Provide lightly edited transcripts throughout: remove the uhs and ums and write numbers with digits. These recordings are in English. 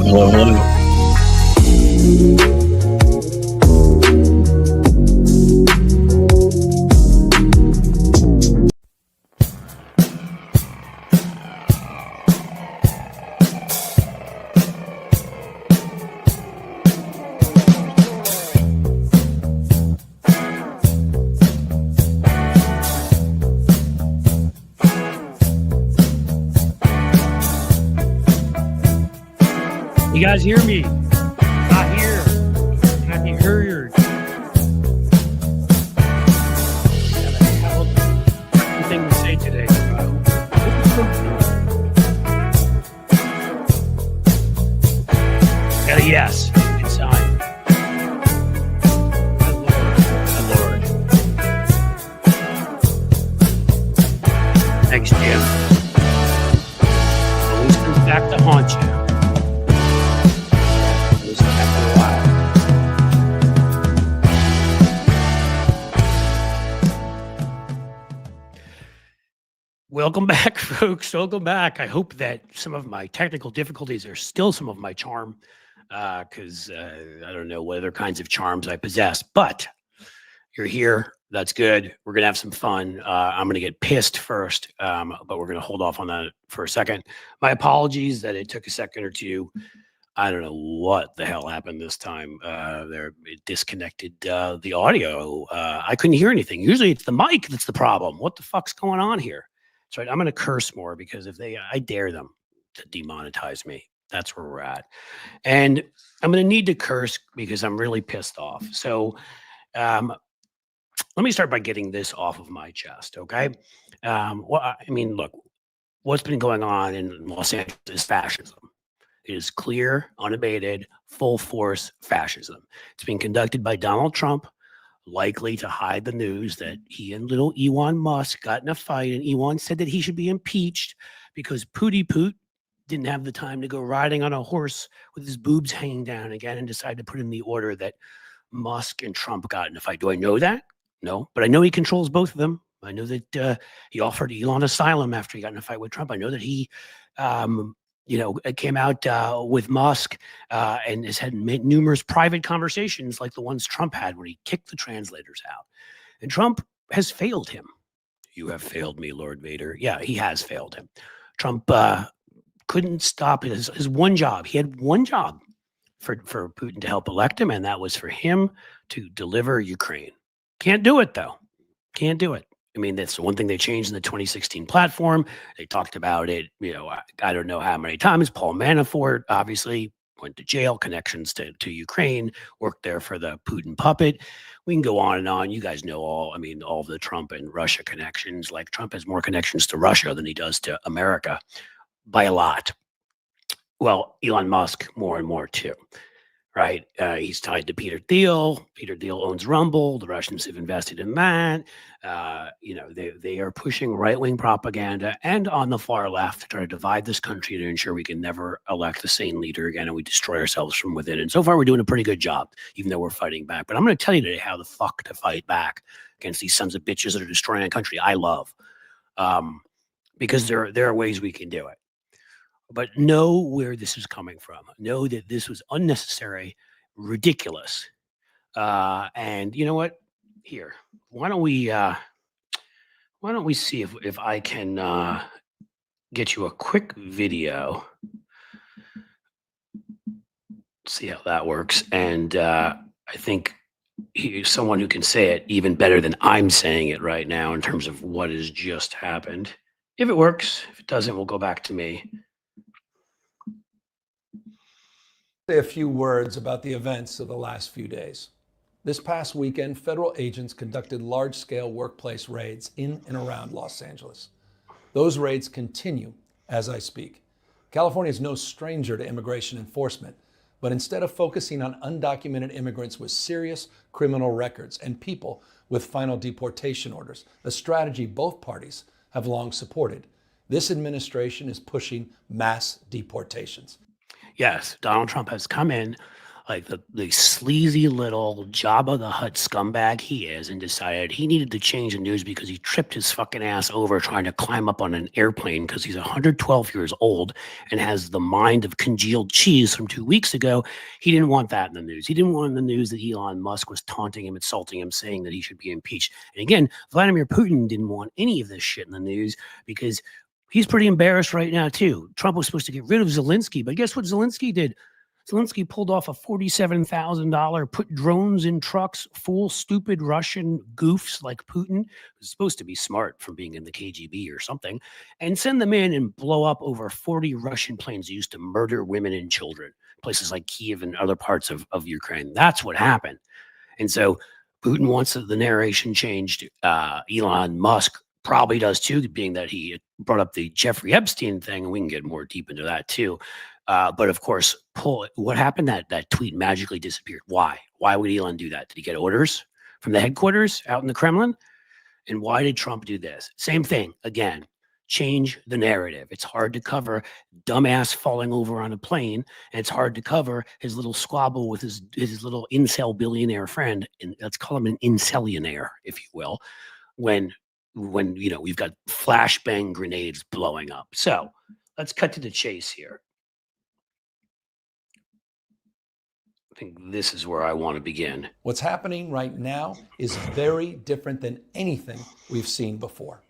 Hello, hello, hello. You guys hear me? Not here. Not be heard. Anything to say today? Yes. It's time. My Lord. Thanks, Jim. Always comes back to haunt you. Welcome back, folks. Welcome back. I hope that some of my technical difficulties are still some of my charm, because I don't know what other kinds of charms I possess, but you're here. That's good. We're going to have some fun. I'm going to get pissed first, but we're going to hold off on that for a second. My apologies that it took a second or two. I don't know what the hell happened this time. It disconnected the audio. I couldn't hear anything. Usually it's the mic that's the problem. What the fuck's going on here? So I'm going to curse more because I dare them to demonetize me. That's where we're at. And I'm going to need to curse because I'm really pissed off. So let me start by getting this off of my chest, okay? Look, what's been going on in Los Angeles is fascism. It is clear, unabated, full force fascism. It's being conducted by Donald Trump, likely to hide the news that he and little Elon Musk got in a fight, and Elon said that he should be impeached because Pooty Poot didn't have the time to go riding on a horse with his boobs hanging down again and decided to put in the order that Musk and Trump got in a fight. Do I know that? No, but I know he controls both of them. I know that he offered Elon asylum after he got in a fight with Trump. I know that he came out with Musk and has had numerous private conversations like the ones Trump had when he kicked the translators out. And Trump has failed him. You have failed me, Lord Vader. Yeah, he has failed him. Trump couldn't stop his one job. He had one job for Putin to help elect him, and that was for him to deliver Ukraine. Can't do it, though. Can't do it. I mean, that's the one thing they changed in the 2016 platform. They talked about it, I don't know how many times. Paul Manafort obviously went to jail, connections to Ukraine, worked there for the Putin puppet. We can go on and on. You guys know all of the Trump and Russia connections. Like, Trump has more connections to Russia than he does to America by a lot. Well, Elon Musk more and more too. Right. He's tied to Peter Thiel. Peter Thiel owns Rumble. The Russians have invested in that. They are pushing right-wing propaganda and on the far left to try to divide this country to ensure we can never elect a sane leader again and we destroy ourselves from within. And so far, we're doing a pretty good job, even though we're fighting back. But I'm going to tell you today how the fuck to fight back against these sons of bitches that are destroying a country I love, because there are ways we can do it. But know where this is coming from. Know that this was unnecessary, ridiculous. And you know what? Here, why don't we see if I can get you a quick video. See how that works. And I think he's someone who can say it even better than I'm saying it right now in terms of what has just happened. If it works, if it doesn't, we'll go back to me. Say a few words about the events of the last few days. This past weekend, federal agents conducted large-scale workplace raids in and around Los Angeles. Those raids continue as I speak. California is no stranger to immigration enforcement, but instead of focusing on undocumented immigrants with serious criminal records and people with final deportation orders, a strategy both parties have long supported, this administration is pushing mass deportations. Yes, Donald Trump has come in like the sleazy little Jabba the Hutt scumbag he is, and decided he needed to change the news because he tripped his fucking ass over trying to climb up on an airplane because he's 112 years old and has the mind of congealed cheese from 2 weeks ago. He didn't want that in the news. He didn't want in the news that Elon Musk was taunting him, insulting him, saying that he should be impeached. And again, Vladimir Putin didn't want any of this shit in the news because he's pretty embarrassed right now, too. Trump was supposed to get rid of Zelensky, but guess what Zelensky did? Zelensky pulled off a $47,000 put drones in trucks, fool stupid Russian goofs like Putin, who's supposed to be smart from being in the KGB or something, and send them in and blow up over 40 Russian planes used to murder women and children, places like Kiev and other parts of Ukraine. That's what happened. And so Putin wants the narration changed. Elon Musk probably does too, being that he brought up the Jeffrey Epstein thing, and we can get more deep into that too. But of course, what happened? That tweet magically disappeared. Why? Why would Elon do that? Did he get orders from the headquarters out in the Kremlin? And why did Trump do this? Same thing. Again, change the narrative. It's hard to cover dumbass falling over on a plane, and it's hard to cover his little squabble with his little incel billionaire friend, and let's call him an incellionaire, if you will, when we've got flashbang grenades blowing up. So let's cut to the chase here. I think this is where I want to begin. What's happening right now is very different than anything we've seen before.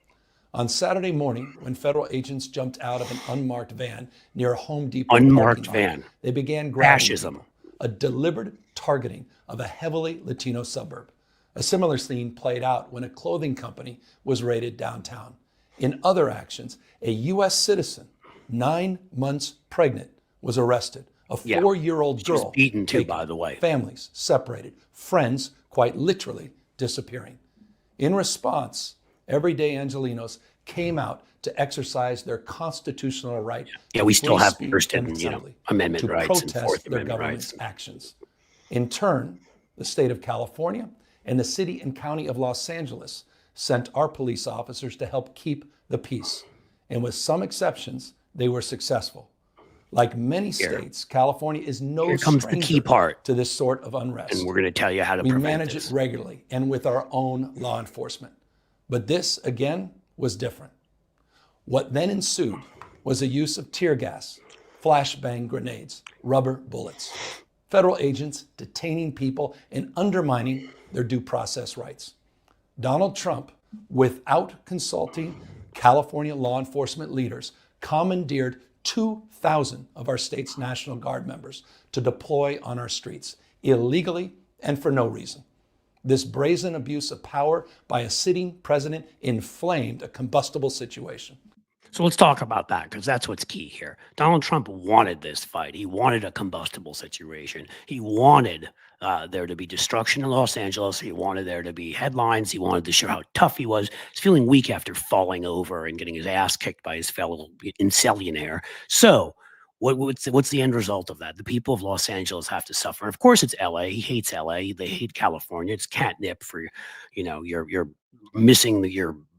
On Saturday morning, when federal agents jumped out of an unmarked van near a Home Depot unmarked parking lot, van, they began grabbing fascism, people, a deliberate targeting of a heavily Latino suburb. A similar scene played out when a clothing company was raided downtown. In other actions, a U.S. citizen, 9 months pregnant, was arrested. A 4-year-old girl was beaten too, by the way. Families separated, friends quite literally disappearing. In response, everyday Angelenos came out to exercise their constitutional right. Yeah, we still have free First speech and Amendment to rights and protest Fourth their Amendment government's rights. actions. In turn, the state of California and the city and county of Los Angeles sent our police officers to help keep the peace. And with some exceptions, they were successful. Like many states, California is no comes the key part to this sort of unrest. And we're going to tell you how to we prevent manage this. it regularly and with our own law enforcement. But this, again, was different. What then ensued was the use of tear gas, flashbang grenades, rubber bullets, federal agents detaining people and undermining their due process rights. Donald Trump, without consulting California law enforcement leaders, commandeered 2,000 of our state's National Guard members to deploy on our streets, illegally and for no reason. This brazen abuse of power by a sitting president inflamed a combustible situation. So let's talk about that, because that's what's key here. Donald Trump wanted this fight. He wanted a combustible situation. He wanted there to be destruction in Los Angeles. He wanted there to be headlines. He wanted to show how tough he was. He's feeling weak after falling over and getting his ass kicked by his fellow incellionaire. So what's the end result of that? The people of Los Angeles have to suffer. And of course, it's LA. He hates LA. They hate California. It's catnip for, you're missing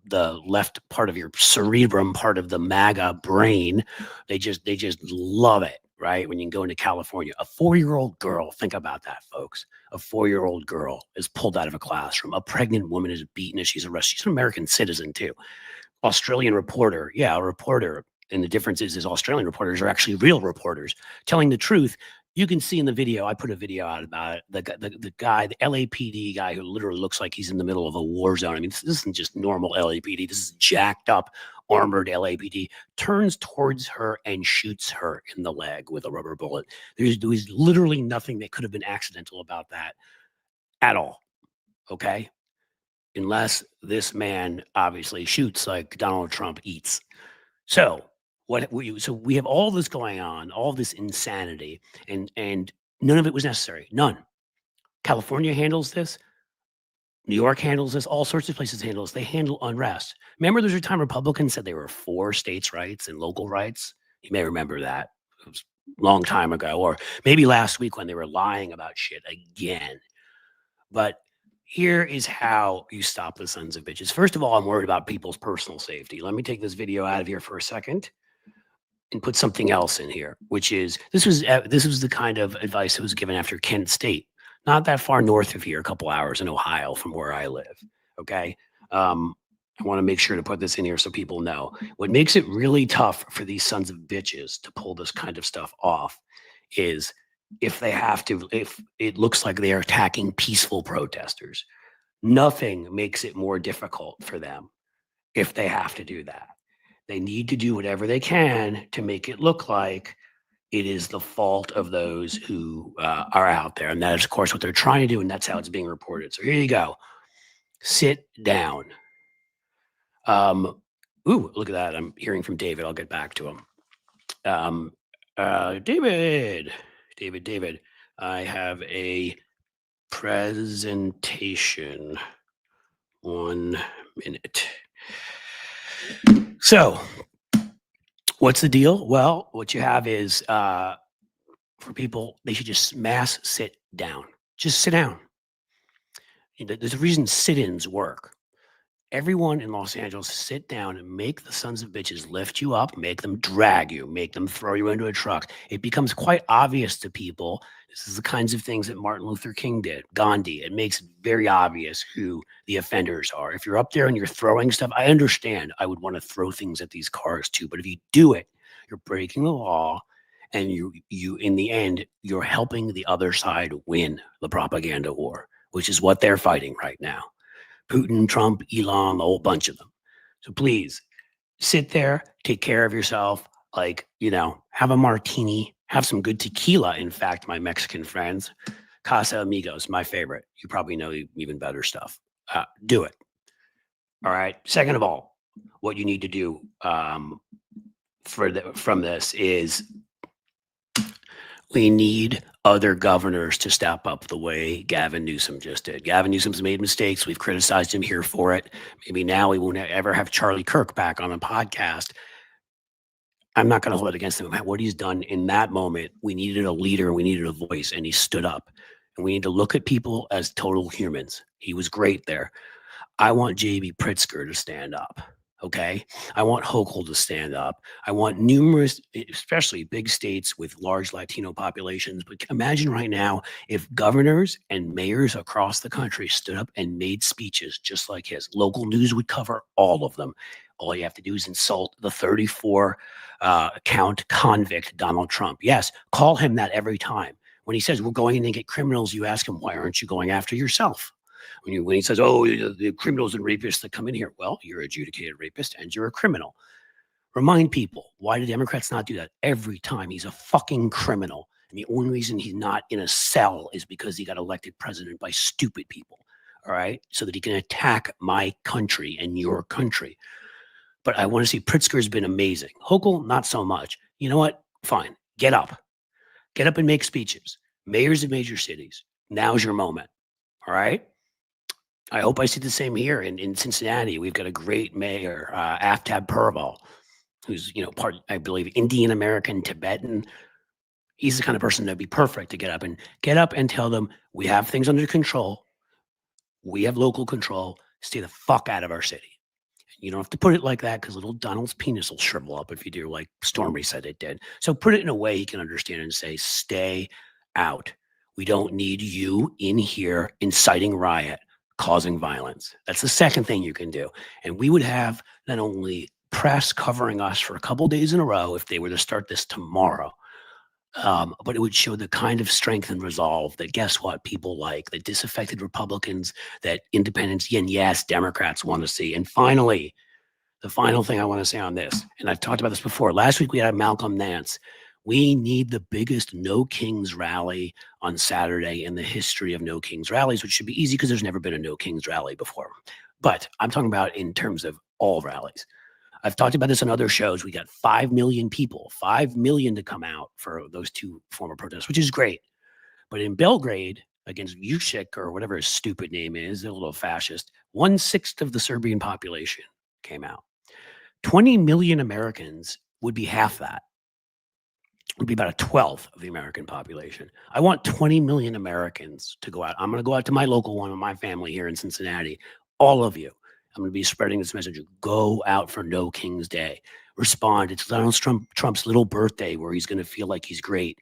the left part of your cerebrum, part of the MAGA brain. They just love it, right? When you can go into California, a 4-year-old girl, think about that, folks. A 4-year-old girl is pulled out of a classroom. A pregnant woman is beaten as she's arrested. She's an American citizen too. Australian reporter, a reporter. And the difference is Australian reporters are actually real reporters telling the truth. You can see in the video, I put a video out about it, the guy, the LAPD guy who literally looks like he's in the middle of a war zone. I mean, this isn't just normal LAPD. This is jacked up, armored LAPD, turns towards her and shoots her in the leg with a rubber bullet. There's literally nothing that could have been accidental about that at all, okay? Unless this man obviously shoots like Donald Trump eats. So we have all this going on, all this insanity, and none of it was necessary. None. California handles this. New York handles this. All sorts of places handle this. They handle unrest. Remember, there's a time Republicans said they were for states' rights and local rights. You may remember that. It was a long time ago, or maybe last week when they were lying about shit again. But here is how you stop the sons of bitches. First of all, I'm worried about people's personal safety. Let me take this video out of here for a second. and put something else in here, which is this was the kind of advice that was given after Kent State, not that far north of here, a couple hours in Ohio from where I live. Okay. I want to make sure to put this in here so people know. What makes it really tough for these sons of bitches to pull this kind of stuff off is if it looks like they are attacking peaceful protesters. Nothing makes it more difficult for them if they have to do that. They need to do whatever they can to make it look like it is the fault of those who are out there. And that is, of course, what they're trying to do. And that's how it's being reported. So here you go. Sit down. Ooh, look at that. I'm hearing from David. I'll get back to him. David, I have a presentation. 1 minute. So what's the deal? Well, what you have is for people, they should just mass sit down. Just sit down. There's a reason sit-ins work. Everyone in Los Angeles sit down and make the sons of bitches lift you up, make them drag you, make them throw you into a truck. It becomes quite obvious to people. This is the kinds of things that Martin Luther King did, Gandhi. It makes it very obvious who the offenders are. If you're up there and you're throwing stuff, I understand. I would want to throw things at these cars too. But if you do it, you're breaking the law. And you in the end, you're helping the other side win the propaganda war, which is what they're fighting right now. Putin, Trump, Elon, a whole bunch of them. So please sit there, take care of yourself, have a martini, have some good tequila. In fact, my Mexican friends, Casa Amigos, my favorite. You probably know even better stuff. Do it. All right. Second of all, what you need to do from this is we need other governors to step up the way Gavin Newsom just did. Gavin Newsom's made mistakes. We've criticized him here for it. Maybe now we won't ever have Charlie Kirk back on a podcast. I'm not going to hold it against him. What he's done in that moment, we needed a leader, we needed a voice, and he stood up. And we need to look at people as total humans. He was great there. I want J.B. Pritzker to stand up. Okay. I want Hochul to stand up. I want numerous, especially big states with large Latino populations. But imagine right now if governors and mayors across the country stood up and made speeches just like his. Local news would cover all of them. All you have to do is insult the 34 count convict Donald Trump. Yes, call him that every time. When he says we're going in and get criminals, you ask him, why aren't you going after yourself? When he says, oh, the criminals and rapists that come in here, well, you're an adjudicated rapist and you're a criminal. Remind people, why do Democrats not do that every time? He's a fucking criminal. And the only reason he's not in a cell is because he got elected president by stupid people. All right. So that he can attack my country and your country. But I want to see Pritzker's been amazing. Hochul, not so much. You know what? Fine. Get up. Get up and make speeches. Mayors of major cities. Now's your moment. All right. I hope I see the same here in Cincinnati. We've got a great mayor, Aftab Purval, who's, part, I believe, Indian American, Tibetan. He's the kind of person that'd be perfect to get up and tell them we have things under control. We have local control. Stay the fuck out of our city. You don't have to put it like that because little Donald's penis will shrivel up if you do like Stormy said it did. So put it in a way he can understand and say, stay out. We don't need you in here inciting riot, causing violence. That's the second thing you can do. And we would have not only press covering us for a couple days in a row if they were to start this tomorrow, but it would show the kind of strength and resolve that, guess what, people like, that disaffected Republicans, that independents, and yes, Democrats want to see. And finally, the final thing I want to say on this, and I've talked about this before. Last week we had Malcolm Nance. We need the biggest No Kings rally on Saturday in the history of No Kings rallies, which should be easy because there's never been a No Kings rally before. But I'm talking about in terms of all rallies. I've talked about this on other shows. We got 5 million people, 5 million to come out for those two former protests, which is great. But in Belgrade, against Vucic or whatever his stupid name is, a little fascist, 1/6 of the Serbian population came out. 20 million Americans would be half that. Would be about 1/12 of the American population. I want 20 million Americans to go out. I'm going to go out to my local one with my family here in Cincinnati. All of you. I'm going to be spreading this message. Go out for No King's Day. Respond. It's Donald Trump's little birthday where he's going to feel like he's great.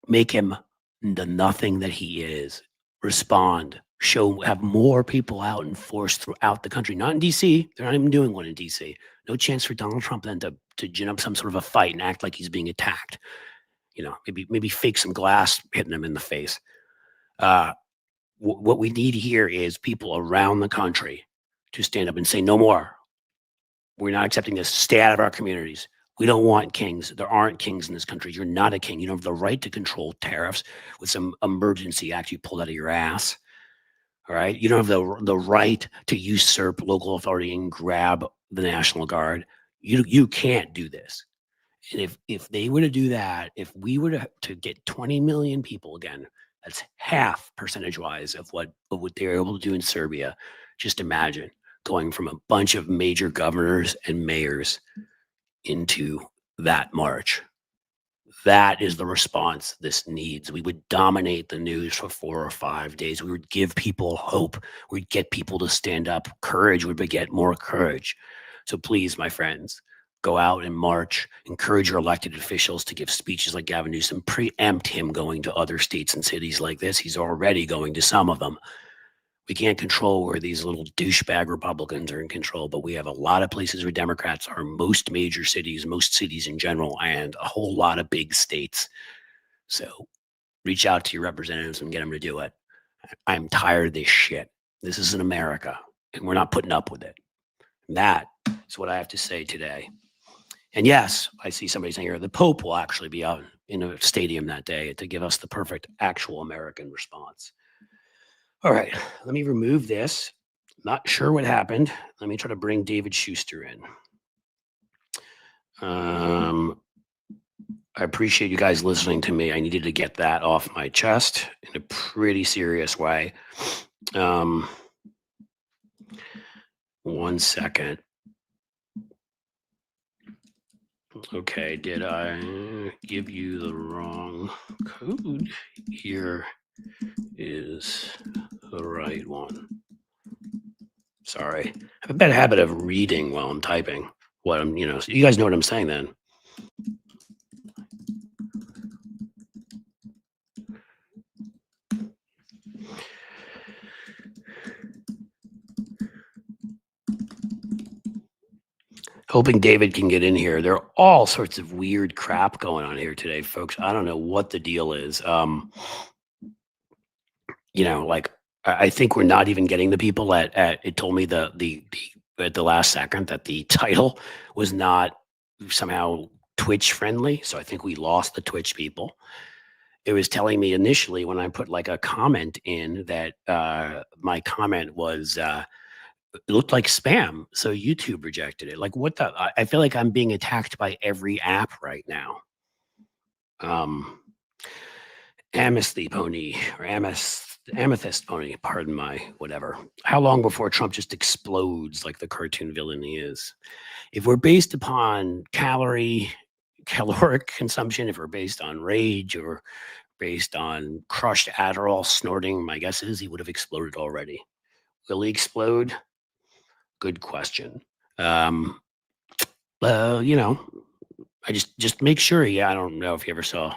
Make him the nothing that he is. Respond. Have more people out in force throughout the country. Not in D.C. They're not even doing one in D.C. No chance for Donald Trump then to gin up some sort of a fight and act like he's being attacked. Maybe fake some glass hitting him in the face. What we need here is people around the country to stand up and say, no more. We're not accepting this. Stay out of our communities. We don't want kings. There aren't kings in this country. You're not a king. You don't have the right to control tariffs with some emergency act you pulled out of your ass. All right. You don't have the right to usurp local authority and grab the National Guard. You can't do this. And if they were to do that, if we were to get 20 million people again, that's half percentage-wise of what they were able to do in Serbia. Just imagine going from a bunch of major governors and mayors into that march. That is the response this needs. We would dominate the news for 4 or 5 days. We would give people hope. We'd get people to stand up. Courage would beget more courage. So please, my friends, go out and march. Encourage your elected officials to give speeches like Gavin Newsom. Preempt him going to other states and cities like this. He's already going to some of them. We can't control where these little douchebag Republicans are in control, but we have a lot of places where Democrats are, most major cities, most cities in general, and a whole lot of big states. So reach out to your representatives and get them to do it. I'm tired of this shit. This isn't America, and we're not putting up with it. And that is what I have to say today. And yes, I see somebody saying here, the Pope will actually be out in a stadium that day to give us the perfect actual American response. All right, let me remove this. Not sure what happened. Let me try to bring David Schecter in. I appreciate you guys listening to me. I needed to get that off my chest in a pretty serious way. 1 second. Okay, did I give you the wrong code? Here is the right one. Sorry. I have a bad habit of reading while I'm typing what I'm, so you guys know what I'm saying then. Hoping David can get in here. There are all sorts of weird crap going on here today, folks. I don't know what the deal is. I think we're not even getting the people at it told me at the last second that the title was not somehow Twitch friendly. So I think we lost the Twitch people. It was telling me initially when I put like a comment in that my comment was it looked like spam. So YouTube rejected it. Like what I feel like I'm being attacked by every app right now. Amethyst pony or amethyst pony, pardon my whatever. How long before Trump just explodes like the cartoon villain he is? If we're based upon caloric consumption, if we're based on rage or based on crushed Adderall snorting, my guess is he would have exploded already. Will he explode? Good question. I just make sure. Yeah, I don't know if you ever saw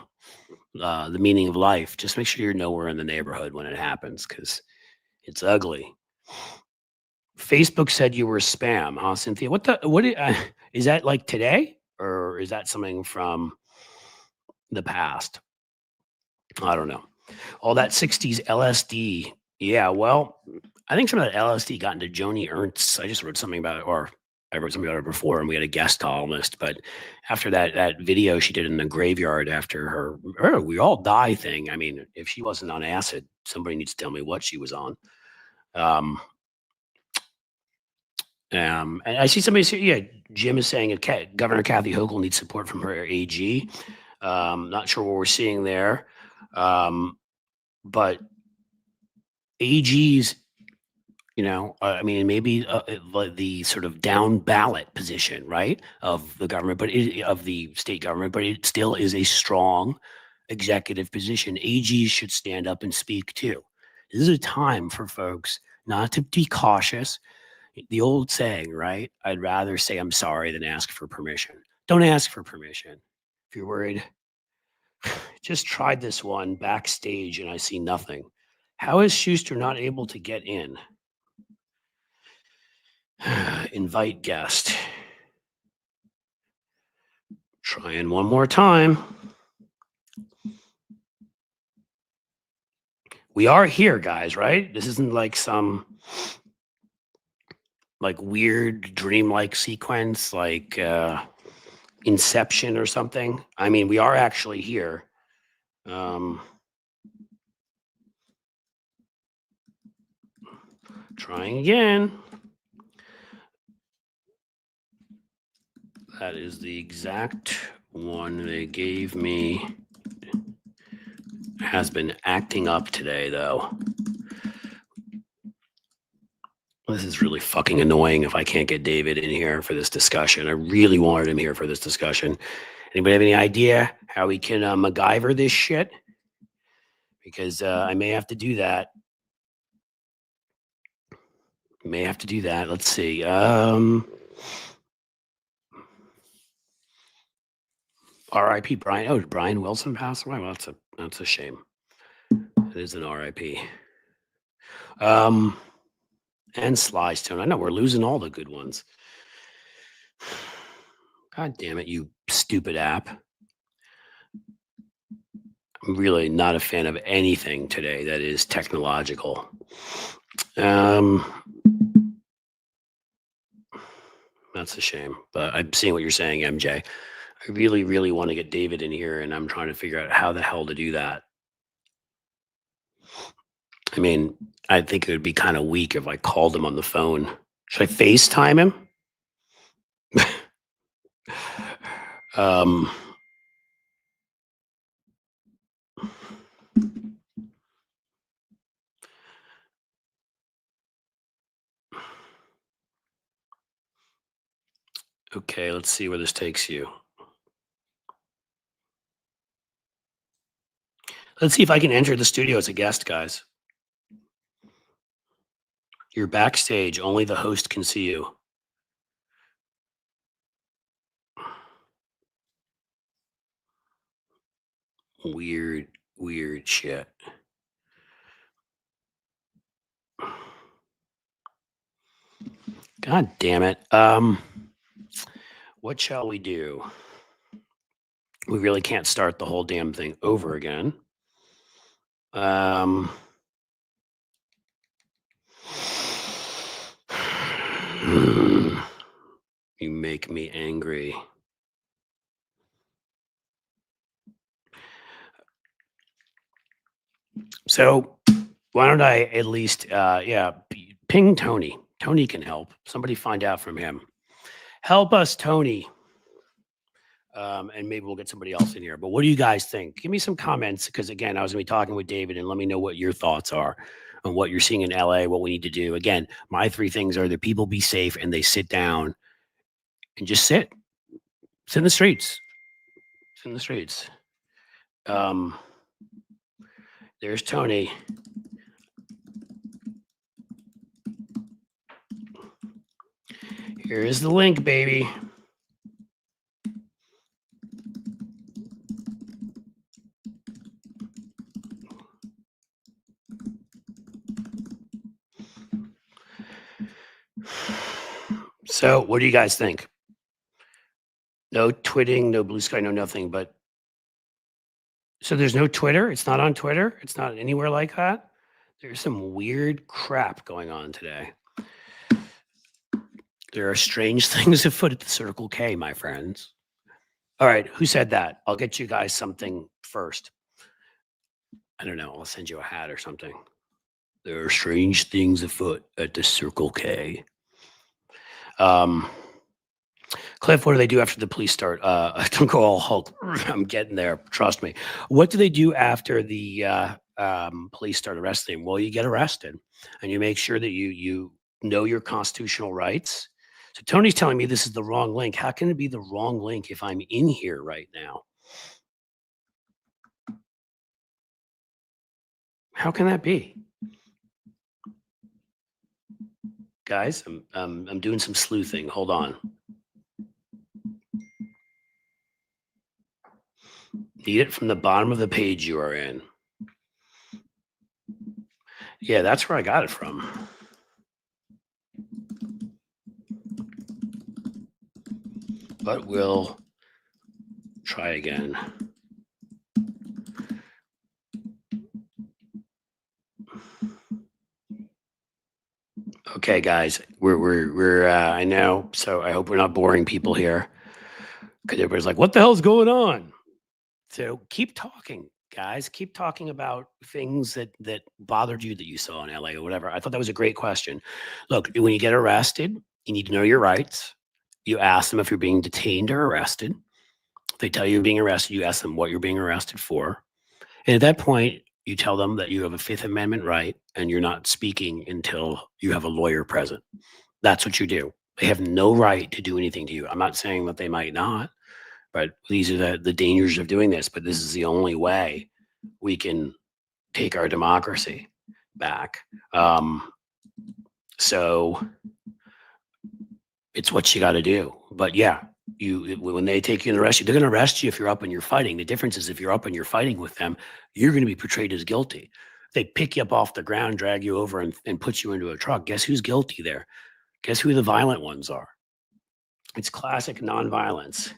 The Meaning of Life. Just make sure you're nowhere in the neighborhood when it happens because it's ugly. Facebook said you were spam, huh, Cynthia? Is that like today or is that something from the past? I don't know. All that 60s LSD. Yeah, well, I think some of that LSD got into Joni Ernst. I just wrote something about it, or I wrote something about her before, and we had a guest columnist. But after that video she did in the graveyard after her We All Die thing, I mean, if she wasn't on acid, somebody needs to tell me what she was on. And I see somebody say, yeah, Jim is saying Governor Kathy Hochul needs support from her AG. Not sure what we're seeing there. But AGs, maybe the sort of down ballot position, right, of the government, of the state government, but it still is a strong executive position. AGs should stand up and speak too. This is a time for folks not to be cautious. The old saying, right? I'd rather say I'm sorry than ask for permission. Don't ask for permission. If you're worried, just tried this one backstage and I see nothing. How is Schecter not able to get in? Invite guest. Trying one more time. We are here, guys, right? This isn't like some like weird dreamlike sequence like Inception or something. I mean, we are actually here. Trying again. That is the exact one they gave me. Has been acting up today, though. This is really fucking annoying if I can't get David in here for this discussion. I really wanted him here for this discussion. Anybody have any idea how we can MacGyver this shit? Because I may have to do that. May have to do that. Let's see. R.I.P. Brian. Oh, did Brian Wilson pass away? Well, that's a shame. It is an R.I.P. And Sly Stone. I know we're losing all the good ones. God damn it, you stupid app. I'm really not a fan of anything today that is technological. That's a shame, but I'm seeing what you're saying, MJ. I really, really want to get David in here, and I'm trying to figure out how the hell to do that. I mean, I think it would be kind of weak if I called him on the phone. Should I FaceTime him? Okay, let's see where this takes you. Let's see if I can enter the studio as a guest, guys. You're backstage. Only the host can see you. Weird, weird shit. God damn it. What shall we do? We really can't start the whole damn thing over again. You make me angry. So why don't I at least, ping Tony. Tony can help. Somebody find out from him. Help us, Tony. And maybe we'll get somebody else in here. But what do you guys think? Give me some comments because, again, I was going to be talking with David, and let me know what your thoughts are on what you're seeing in LA, what we need to do. Again, my three things are that people be safe and they sit down and just sit. Sit in the streets. Sit in the streets. There's Tony. Here is the link, baby. So what do you guys think? No twitting, no blue sky, no nothing. But so there's no Twitter? It's not on Twitter? It's not anywhere like that? There's some weird crap going on today. There are strange things afoot at the Circle K, my friends. All right, who said that? I'll get you guys something first. I don't know. I'll send you a hat or something. There are strange things afoot at the Circle K. Cliff, what do they do after the police start? Don't go all Hulk. I'm getting there. Trust me. What do they do after the police start arresting? Well, you get arrested, and you make sure that you know your constitutional rights. So Tony's telling me this is the wrong link. How can it be the wrong link if I'm in here right now? How can that be? Guys, I'm doing some sleuthing. Hold on. Need it from the bottom of the page you are in. Yeah, that's where I got it from. But we'll try again. Okay, guys, we're I know, so I hope we're not boring people here, because everybody's like, "What the hell's going on?" So keep talking, guys. Keep talking about things that bothered you that you saw in LA or whatever. I thought that was a great question. Look, when you get arrested, you need to know your rights. You ask them if you're being detained or arrested. If they tell you you're being arrested, you ask them what you're being arrested for. And at that point, you tell them that you have a Fifth Amendment right and you're not speaking until you have a lawyer present. That's what you do. They have no right to do anything to you. I'm not saying that they might not, but these are the dangers of doing this. But this is the only way we can take our democracy back. So it's what you got to do. But yeah, when they take you and arrest you, they're going to arrest you if you're up and you're fighting. The difference is if you're up and you're fighting with them, you're going to be portrayed as guilty. They pick you up off the ground, drag you over, and put you into a truck. Guess who's guilty there? Guess who the violent ones are? It's classic nonviolence.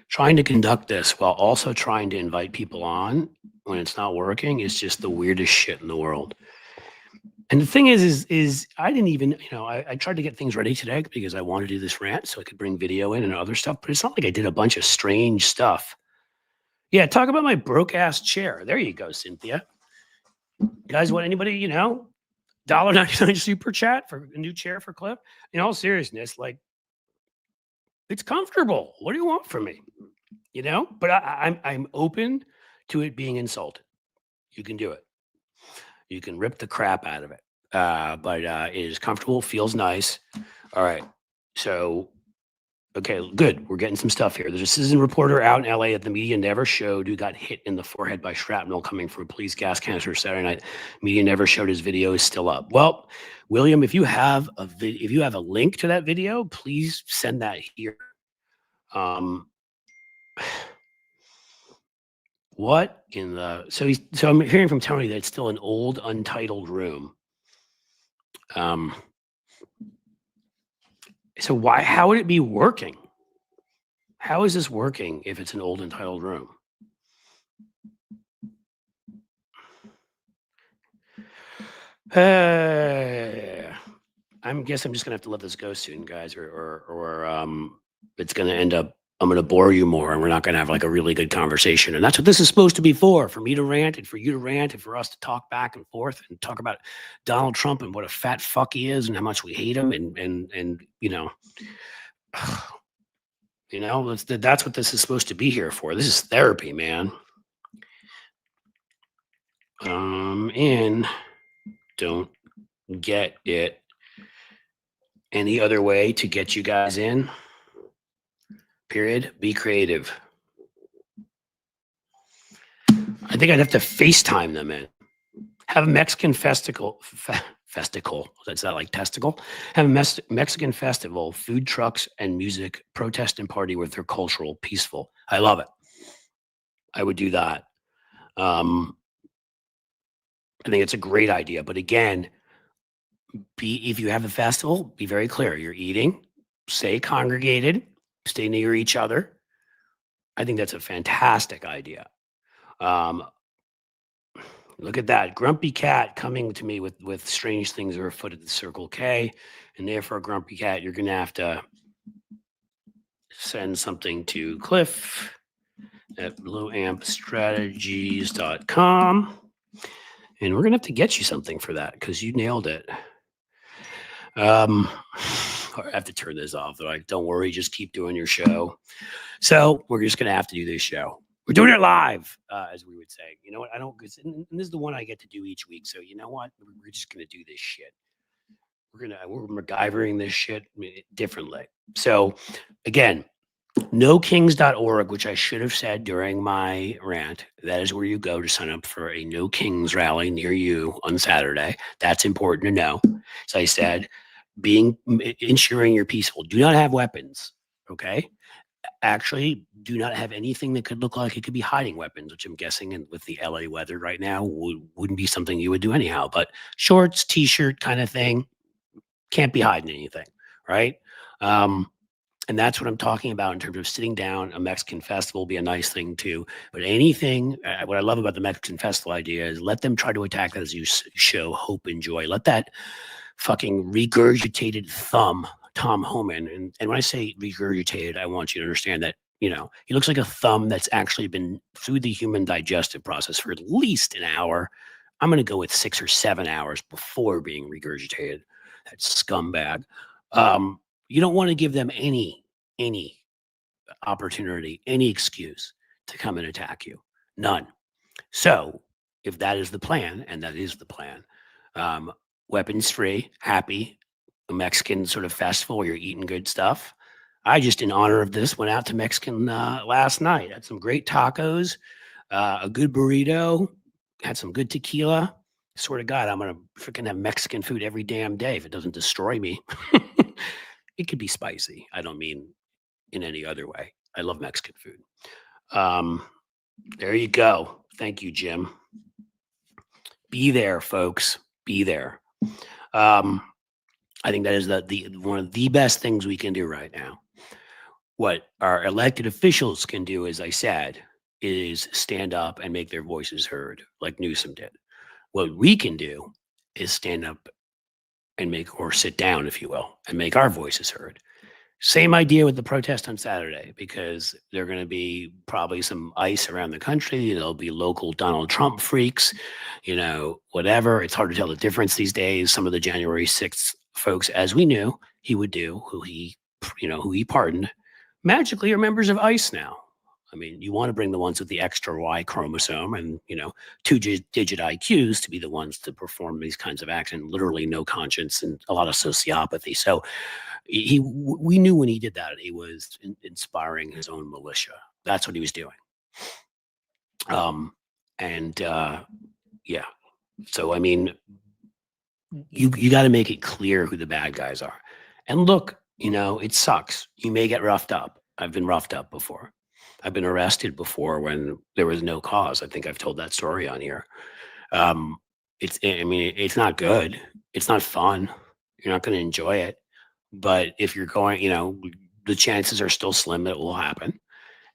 Trying to conduct this while also trying to invite people on when it's not working is just the weirdest shit in the world. And the thing is I didn't even, I tried to get things ready today because I wanted to do this rant so I could bring video in and other stuff, but it's not like I did a bunch of strange stuff. Yeah, talk about my broke ass chair. There you go, Cynthia. You guys want anybody, $1.99 super chat for a new chair for Cliff? In all seriousness, like, it's comfortable. What do you want from me? But I'm open to it being insulted. You can do it. You can rip the crap out of it. But it is comfortable, feels nice. All right. So, okay, good. We're getting some stuff here. There's a citizen reporter out in LA that the media never showed who got hit in the forehead by shrapnel coming from a police gas canister Saturday night. Media never showed his video is still up. Well, William, if you have a link to that video, please send that here. What in the so I'm hearing from Tony that it's still an old untitled room. So how would it be working? How is this working if it's an old entitled room? I guess I'm just gonna have to let this go soon, guys, or it's gonna end up I'm gonna bore you more, and we're not gonna have like a really good conversation. And that's what this is supposed to be for me to rant, and for you to rant, and for us to talk back and forth and talk about Donald Trump and what a fat fuck he is and how much we hate him, and that's what this is supposed to be here for. This is therapy, man. And don't get it any other way to get you guys in. Period. Be creative. I think I'd have to FaceTime them in. Have a Mexican festival. That's that like testicle. Have a Mexican festival, food trucks and music, protest and party with their cultural, peaceful. I love it. I would do that. I think it's a great idea. But again, if you have a festival, be very clear. You're eating, stay congregated, stay near each other. I think that's a fantastic idea. Look at that. Grumpy Cat coming to me with strange things are afoot at the Circle K. And therefore, Grumpy Cat, you're going to have to send something to Cliff at lowampstrategies.com. And we're going to have to get you something for that because you nailed it. I have to turn this off. They're like, don't worry, just keep doing your show. So we're just going to have to do this show. We're doing it live, as we would say. You know what? And this is the one I get to do each week. So you know what? We're just going to do this shit. We're MacGyvering this shit differently. So again, NoKings.org, which I should have said during my rant, that is where you go to sign up for a No Kings rally near you on Saturday. That's important to know. As I said, ensuring you're peaceful. Do not have weapons, okay? Actually, do not have anything that could look like it could be hiding weapons, which I'm guessing with the LA weather right now wouldn't be something you would do anyhow. But shorts, t-shirt kind of thing, can't be hiding anything, right? And that's what I'm talking about in terms of sitting down. A Mexican festival will be a nice thing too. But anything, what I love about the Mexican festival idea is let them try to attack that as you show hope and joy. Let that fucking regurgitated thumb, Tom Homan. And when I say regurgitated, I want you to understand that, he looks like a thumb that's actually been through the human digestive process for at least an hour. I'm going to go with 6 or 7 hours before being regurgitated. That scumbag. You don't want to give them any opportunity, any excuse to come and attack you. None. So if that is the plan, and that is the plan, weapons free, happy, a Mexican sort of festival where you're eating good stuff. I just, in honor of this, went out to Mexican last night. Had some great tacos, a good burrito, had some good tequila. Swear to God, I'm going to freaking have Mexican food every damn day if it doesn't destroy me. It could be spicy. I don't mean in any other way. I love Mexican food. There you go. Thank you, Jim. Be there, folks. Be there. I think that is the one of the best things we can do right now. What our elected officials can do, as I said, is stand up and make their voices heard, like Newsom did. What we can do is stand up and or sit down, if you will, and make our voices heard. Same idea with the protest on Saturday, because there are going to be probably some ICE around the country. There'll be local Donald Trump freaks, whatever. It's hard to tell the difference these days. Some of the January 6th folks, as we knew he would do, who he pardoned, magically are members of ICE now. I mean, you want to bring the ones with the extra Y chromosome and, 2-digit IQs to be the ones to perform these kinds of acts, and literally no conscience and a lot of sociopathy. So we knew when he did that, he was inspiring his own militia. That's what he was doing. Yeah. So, I mean, you got to make it clear who the bad guys are. And look, it sucks. You may get roughed up. I've been roughed up before. I've been arrested before when there was no cause. I think I've told that story on here. It's not good. It's not fun. You're not going to enjoy it. But if you're going, the chances are still slim that it will happen.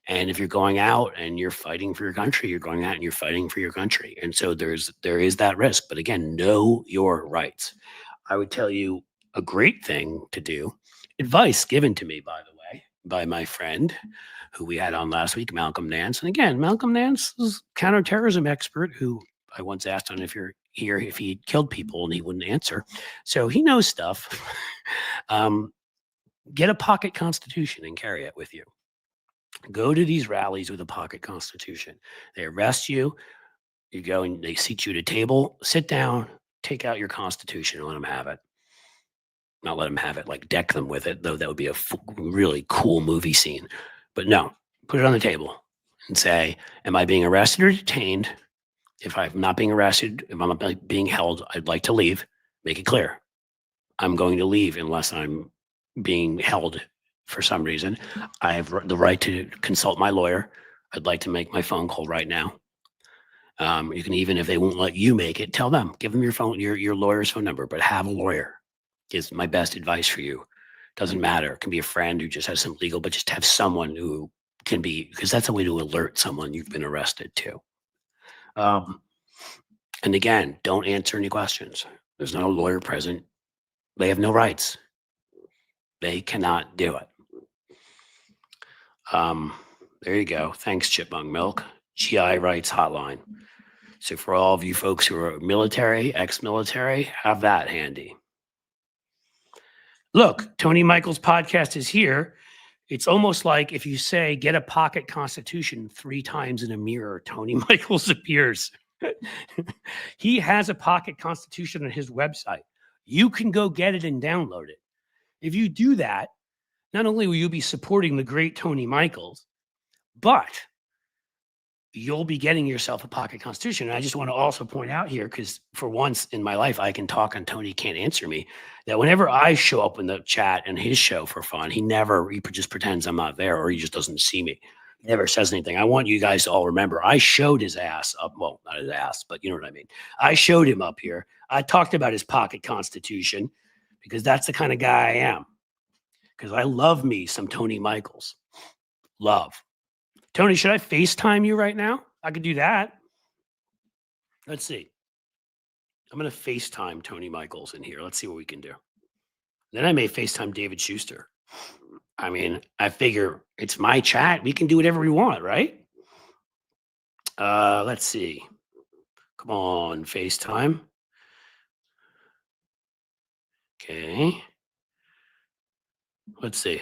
And if you're going out and you're fighting for your country, you're going out and you're fighting for your country. And so there is that risk. But again, know your rights. I would tell you a great thing to do. Advice given to me, by the way, by my friend who we had on last week, Malcolm Nance. And again, Malcolm Nance is a counterterrorism expert who I once asked him if he killed people, and he wouldn't answer. So he knows stuff. Get a pocket constitution and carry it with you. Go to these rallies with a pocket constitution. They arrest you. You go and they seat you at a table. Sit down. Take out your constitution and let them have it. Not let them have it, like deck them with it, though that would be a really cool movie scene. But no, put it on the table and say, am I being arrested or detained? If I'm not being arrested, if I'm not being held, I'd like to leave. Make it clear. I'm going to leave unless I'm being held for some reason. I have the right to consult my lawyer. I'd like to make my phone call right now. You can, even if they won't let you make it, tell them, give them your lawyer's phone number, but have a lawyer is my best advice for you. Doesn't matter. It can be a friend who just has some legal, but just have someone who can be, because that's a way to alert someone you've been arrested too. And again, don't answer any questions. There's not a lawyer present. They have no rights. They cannot do it. There you go. Thanks, Chipmunk Milk. GI Rights Hotline. So for all of you folks who are military, ex-military, have that handy. Look, Tony Michael's podcast is here. It's almost like if you say, get a pocket constitution 3 times in a mirror, Tony Michaels appears. He has a pocket constitution on his website. You can go get it and download it. If you do that, not only will you be supporting the great Tony Michaels, but you'll be getting yourself a pocket constitution. And I just want to also point out here, because for once in my life, I can talk and Tony can't answer me, that whenever I show up in the chat and his show for fun, he just pretends I'm not there, or he just doesn't see me. He never says anything. I want you guys to all remember, I showed his ass up. Well, not his ass, but you know what I mean. I showed him up here. I talked about his pocket constitution because that's the kind of guy I am. Because I love me some Tony Michaels. Love. Tony, should I FaceTime you right now? I could do that. Let's see. I'm going to FaceTime Tony Michaels in here. Let's see what we can do. Then I may FaceTime David Schecter. I mean, I figure it's my chat. We can do whatever we want, right? Let's see. Come on, FaceTime. Okay. Let's see.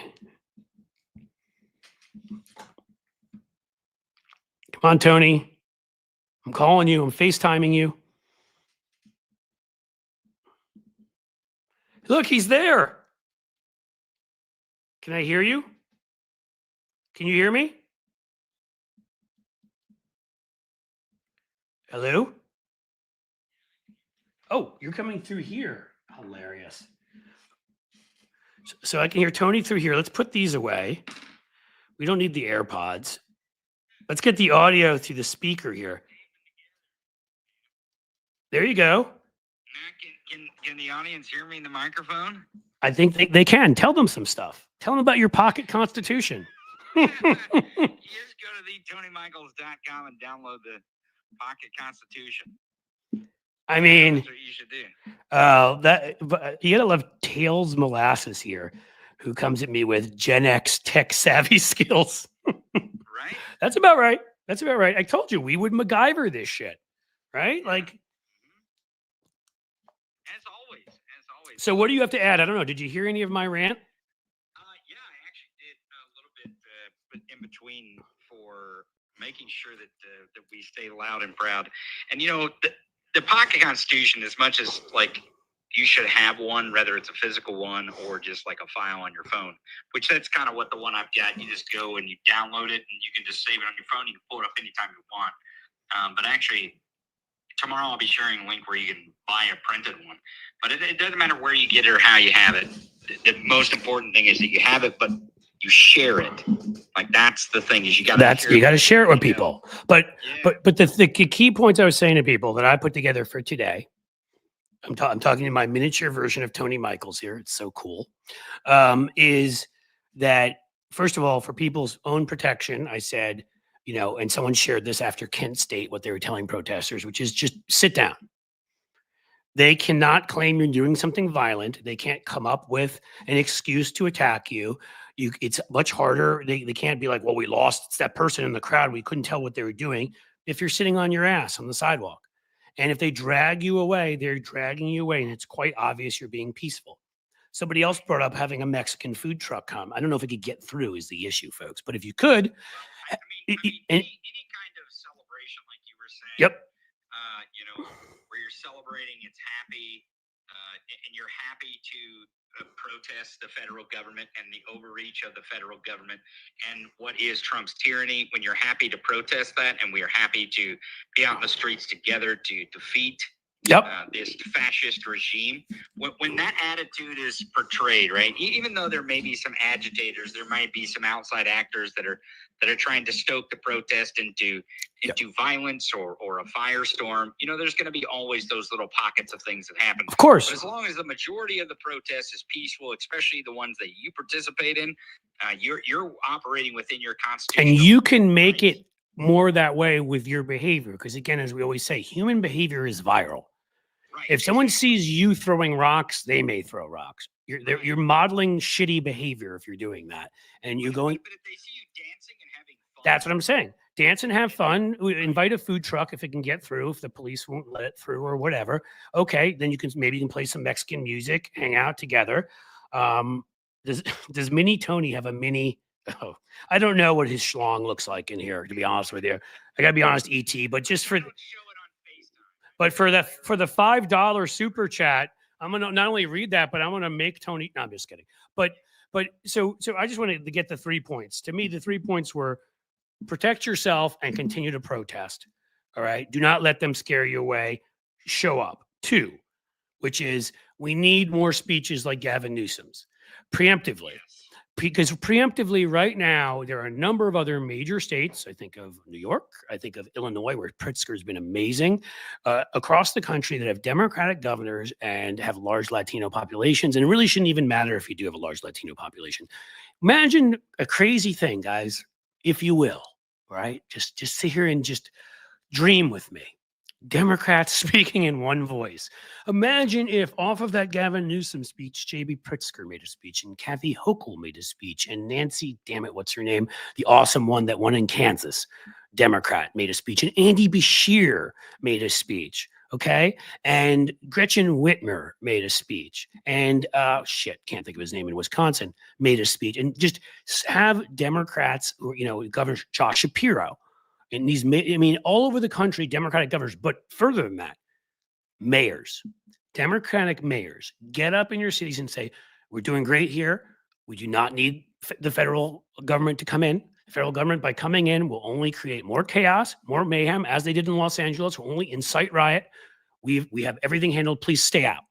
Come on, Tony. I'm calling you. I'm FaceTiming you. Look, he's there. Can I hear you? Can you hear me? Hello? Oh, you're coming through here. Hilarious. So I can hear Tony through here. Let's put these away. We don't need the AirPods. Let's get the audio through the speaker here. There you go. Can the audience hear me in the microphone? I think they can. Tell them some stuff. Tell them about your pocket constitution. You just go to theTonyMichaels.com and download the Pocket Constitution. I mean, that's what you should do. But you gotta love Tails Molasses here, who comes at me with Gen X tech savvy skills. Right? That's about right. That's about right. I told you we would MacGyver this shit, right? Like, as always. So what do you have to add? I don't know. Did you hear any of my rant? Yeah, I actually did a little bit in between for making sure that we stay loud and proud. And the Pocket Constitution, as much as like you should have one, whether it's a physical one or just like a file on your phone, which that's kind of what the one I've got. You just go and you download it and you can just save it on your phone. You can pull it up anytime you want. But actually, tomorrow I'll be sharing a link where you can buy a printed one. But it doesn't matter where you get it or how you have it. The most important thing is that you have it, but you share it. Like that's the thing is you got to share it with people. But the key points I was saying to people that I put together for today. I'm talking to my miniature version of Tony Michaels here. It's so cool. Is that first of all, for people's own protection, I said, and someone shared this after Kent State, what they were telling protesters, which is just sit down. They cannot claim you're doing something violent. They can't come up with an excuse to attack you. It's much harder. They can't be like, well, we lost that person in the crowd. We couldn't tell what they were doing. If you're sitting on your ass on the sidewalk. And if they drag you away, they're dragging you away. And it's quite obvious you're being peaceful. Somebody else brought up having a Mexican food truck come. I don't know if it could get through is the issue, folks. But if you could. Any kind of celebration, like you were saying. Yep. Where you're celebrating, it's happy, and you're happy to protest the federal government and the overreach of the federal government and what is Trump's tyranny. When you're happy to protest that, and we are happy to be out in the streets together to defeat this fascist regime. When that attitude is portrayed, right? Even though there may be some agitators, there might be some outside actors that are trying to stoke the protest into violence or a firestorm. There's going to be always those little pockets of things that happen. Of course. But as long as the majority of the protest is peaceful, especially the ones that you participate in, you're operating within your constitution. And you can make it more that way with your behavior. Because again, as we always say, human behavior is viral. Right. If someone sees you throwing rocks, they may throw rocks. You're modeling shitty behavior if you're doing that. And you're going. But if they see you dancing and having fun. That's what I'm saying. Dance and have fun. Invite a food truck if it can get through, if the police won't let it through or whatever. Okay, then you can play some Mexican music, hang out together. Does Mini Tony have a mini? Oh, I don't know what his schlong looks like in here, to be honest with you. I gotta be honest, ET, but just for but for the $5 super chat, I'm gonna not only read that, but I'm gonna make Tony. No, I'm just kidding. But But so I just wanted to get the 3 points. To me, the 3 points were protect yourself and continue to protest. All right. Do not let them scare you away. Show up. 2, which is we need more speeches like Gavin Newsom's preemptively. Because preemptively right now, there are a number of other major states. I think of New York. I think of Illinois, where Pritzker has been amazing, across the country that have Democratic governors and have large Latino populations. And it really shouldn't even matter if you do have a large Latino population. Imagine a crazy thing, guys, if you will, right? Just sit here and just dream with me. Democrats speaking in one voice. Imagine if off of that Gavin Newsom speech, J.B. Pritzker made a speech and Kathy Hochul made a speech and Nancy, damn it, what's her name? The awesome one that won in Kansas, Democrat, made a speech, and Andy Beshear made a speech. Okay. And Gretchen Whitmer made a speech. And can't think of his name, in Wisconsin, made a speech. And just have Democrats, or, Governor Josh Shapiro. And these, all over the country, Democratic governors, but further than that, mayors, Democratic mayors, get up in your cities and say, we're doing great here. We do not need the federal government to come in. The federal government, by coming in, will only create more chaos, more mayhem, as they did in Los Angeles, will only incite riot. We have everything handled. Please stay out.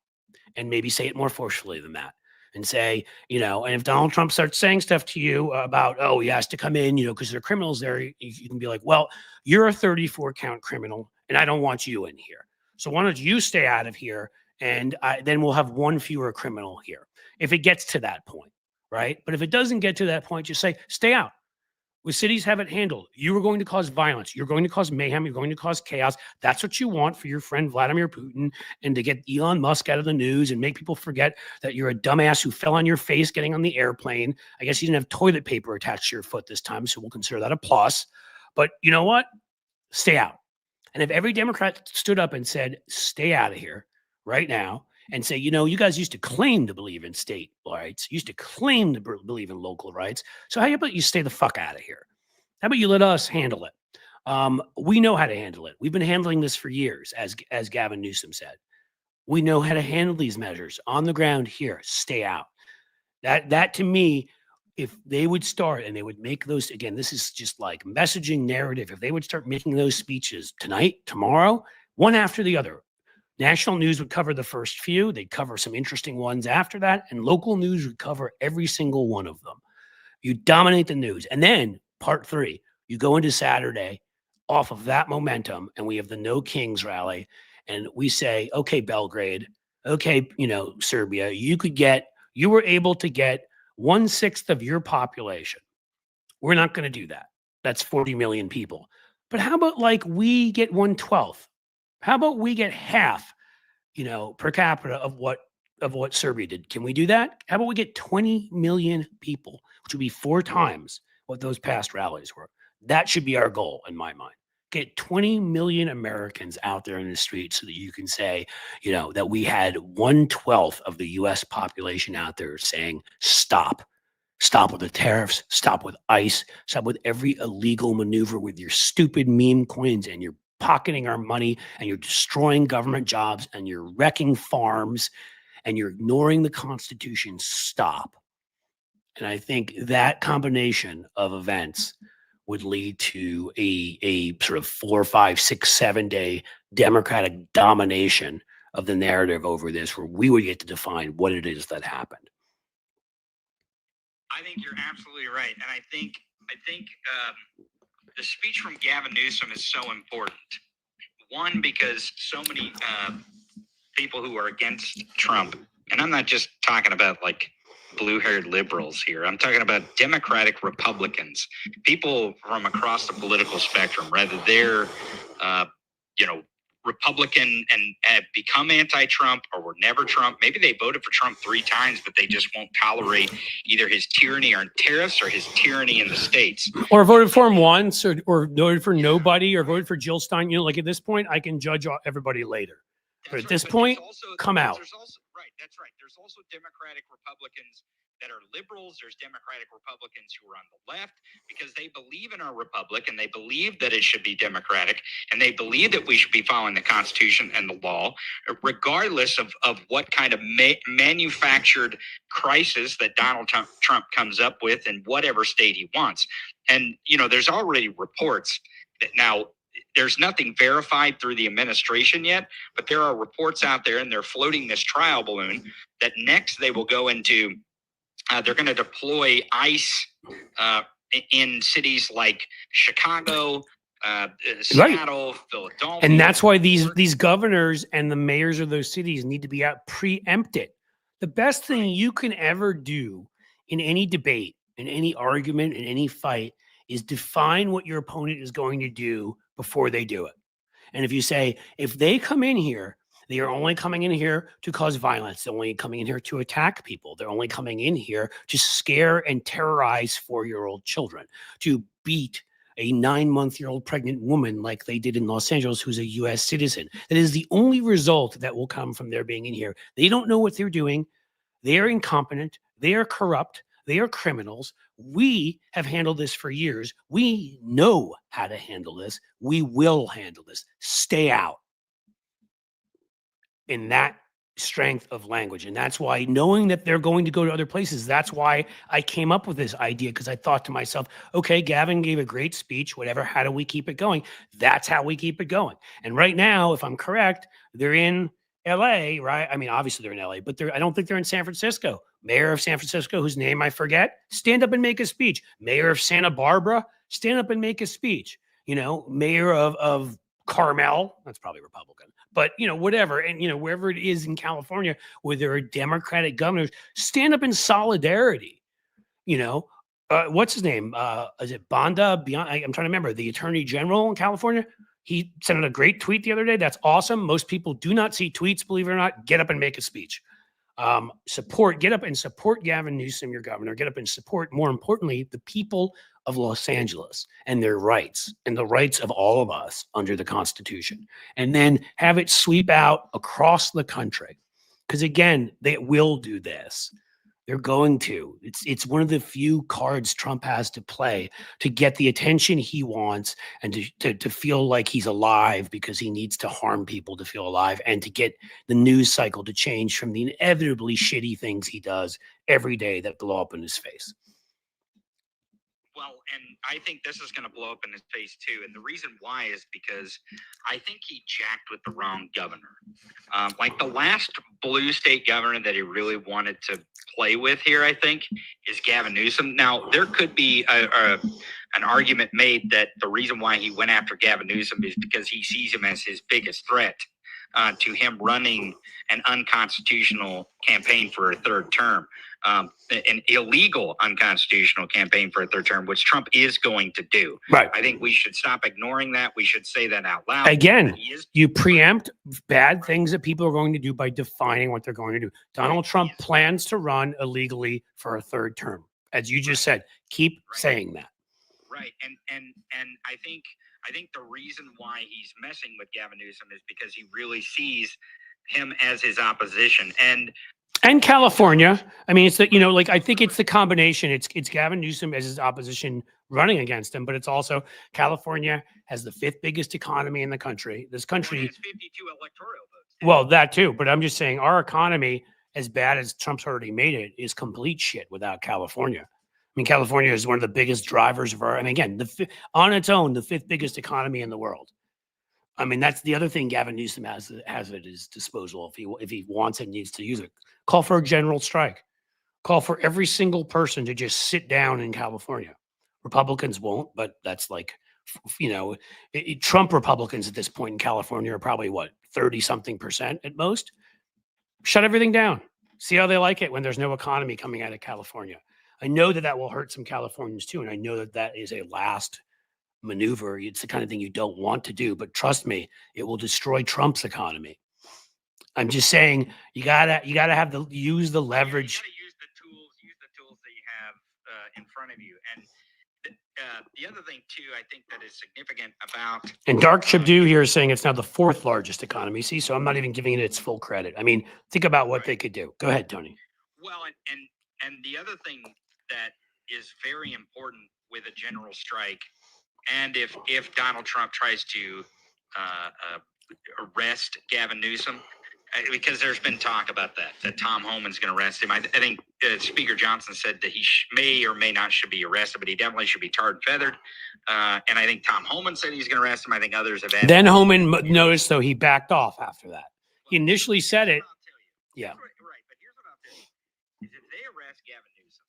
And maybe say it more forcefully than that. And say, and if Donald Trump starts saying stuff to you about, oh, he has to come in, because there are criminals there, you can be like, well, you're a 34 count criminal and I don't want you in here. So why don't you stay out of here? And then we'll have one fewer criminal here. If it gets to that point, right? But if it doesn't get to that point, just say, stay out. When cities have it handled, you are going to cause violence. You're going to cause mayhem. You're going to cause chaos. That's what you want for your friend Vladimir Putin, and to get Elon Musk out of the news and make people forget that you're a dumbass who fell on your face getting on the airplane. I guess you didn't have toilet paper attached to your foot this time, so we'll consider that a plus. But you know what? Stay out. And if every Democrat stood up and said, stay out of here right now, and say, you guys used to claim to believe in state rights, used to claim to believe in local rights. So how about you stay the fuck out of here? How about you let us handle it? We know how to handle it. We've been handling this for years, as Gavin Newsom said. We know how to handle these measures on the ground here. Stay out. That to me, if they would start and they would make those, again, this is just like messaging narrative. If they would start making those speeches tonight, tomorrow, one after the other, national news would cover the first few. They'd cover some interesting ones after that. And local news would cover every single one of them. You dominate the news. And then part 3, you go into Saturday off of that momentum, and we have the No Kings rally. And we say, okay, Belgrade, okay, Serbia, you were able to get 1/6 of your population. We're not going to do that. That's 40 million people. But how about we get 1/12? How about we get half, per capita of what Serbia did? Can we do that? How about we get 20 million people, which would be 4 times what those past rallies were? That should be our goal in my mind. Get 20 million Americans out there in the streets so that you can say, that we had 1/12 of the U.S. population out there saying, stop. Stop with the tariffs. Stop with ICE. Stop with every illegal maneuver with your stupid meme coins and your pocketing our money, and you're destroying government jobs, and you're wrecking farms, and you're ignoring the Constitution. Stop. And I think that combination of events would lead to a sort of 4, 5, 6, 7 day Democratic domination of the narrative over this, where we would get to define what it is that happened. I think you're absolutely right. And I think the speech from Gavin Newsom is so important. One, because so many people who are against Trump, and I'm not just talking about blue-haired liberals here. I'm talking about Democratic Republicans, people from across the political spectrum, whether they're, Republican and have become anti-Trump or were never Trump. Maybe they voted for Trump 3 times, but they just won't tolerate either his tyranny on tariffs or his tyranny in the states. Or voted for him once, or voted for nobody, or voted for Jill Stein. At this point, I can judge everybody later. But at this point, come out. That's right. There's also Democratic Republicans that are liberals. There's Democratic Republicans who are on the left because they believe in our republic and they believe that it should be democratic and they believe that we should be following the Constitution and the law, regardless of what kind of manufactured crisis that Donald Trump comes up with in whatever state he wants. And, there's already reports that now there's nothing verified through the administration yet, but there are reports out there and they're floating this trial balloon that next they will go into they're going to deploy ICE in cities like Chicago, Seattle, Philadelphia. And that's why these governors and the mayors of those cities need to be out preempted. The best thing you can ever do in any debate, in any argument, in any fight is define what your opponent is going to do before they do it. And if you say, if they come in here, they are only coming in here to cause violence. They're only coming in here to attack people. They're only coming in here to scare and terrorize 4-year-old children, to beat a 9-month-old pregnant woman like they did in Los Angeles, who's a U.S. citizen. That is the only result that will come from their being in here. They don't know what they're doing. They are incompetent. They are corrupt. They are criminals. We have handled this for years. We know how to handle this. We will handle this. Stay out. In that strength of language. And that's why, knowing that they're going to go to other places, that's why I came up with this idea, because I thought to myself, okay, Gavin gave a great speech, whatever, how do we keep it going? That's how we keep it going. And right now, if I'm correct, they're in LA, right? I mean, obviously they're in LA, but I don't think they're in San Francisco. Mayor of San Francisco, whose name I forget, stand up and make a speech. Mayor of Santa Barbara, stand up and make a speech. Mayor of Carmel, that's probably Republican, but whatever. And, wherever it is in California where there are Democratic governors, stand up in solidarity. What's his name? Is it Bonda? I'm trying to remember, the Attorney General in California. He sent out a great tweet the other day. That's awesome. Most people do not see tweets, believe it or not. Get up and make a speech. Get up and support Gavin Newsom, your governor. Get up and support, more importantly, the people of Los Angeles and their rights and the rights of all of us under the Constitution, and then have it sweep out across the country. Because again, they will do this. They're going to. It's one of the few cards Trump has to play to get the attention he wants and to feel like he's alive, because he needs to harm people to feel alive, and to get the news cycle to change from the inevitably shitty things he does every day that blow up in his face. Well, and I think this is going to blow up in his face too. And the reason why is because I think he jacked with the wrong governor. Like the last blue state governor that he really wanted to play with here, I think, is Gavin Newsom. Now, there could be an argument made that the reason why he went after Gavin Newsom is because he sees him as his biggest threat to him running an unconstitutional campaign for a third term. An illegal unconstitutional campaign for a third term, which Trump is going to do. Right. I think we should stop ignoring that. We should say that out loud. Again, you preempt bad things that people are going to do by defining what they're going to do. Donald Trump plans to run illegally for a third term. As you just said, keep saying that. Right. And I think the reason why he's messing with Gavin Newsom is because he really sees him as his opposition. And California. I mean, it's the, I think it's the combination. It's Gavin Newsom as his opposition running against him, but it's also California has the 5th biggest economy in the country. This country has 52 electoral votes. Well, that too, but I'm just saying our economy, as bad as Trump's already made it, is complete shit without California. I mean, California is one of the biggest drivers of again, on its own, the 5th biggest economy in the world. I mean, that's the other thing Gavin Newsom has at his disposal if he wants and needs to use it. Call for a general strike. Call for every single person to just sit down in California. Republicans won't, but that's like, Trump Republicans at this point in California are probably 30-something% at most. Shut everything down. See how they like it when there's no economy coming out of California. I know that will hurt some Californians too, and I know that is a last maneuver. It's the kind of thing you don't want to do, but trust me, it will destroy Trump's economy. I'm just saying you gotta use the leverage. You gotta use the tools that you have in front of you. And the other thing too, I think that is significant about. And Dark Shabdu here is saying it's now the 4th largest economy. See, so I'm not even giving it its full credit. I mean, think about what they could do. Go ahead, Tony. Well, and And the other thing that is very important with a general strike, and if Donald Trump tries to arrest Gavin Newsom, because there's been talk about that Tom Homan's going to arrest him. I think Speaker Johnson said that he may or may not should be arrested, but he definitely should be tarred and feathered. And I think Tom Homan said he's going to arrest him. I think others have added. Then Homan noticed, though, he backed off after that. He initially said it. Yeah. Right, but here's what I'll tell you: is if they arrest Gavin Newsom,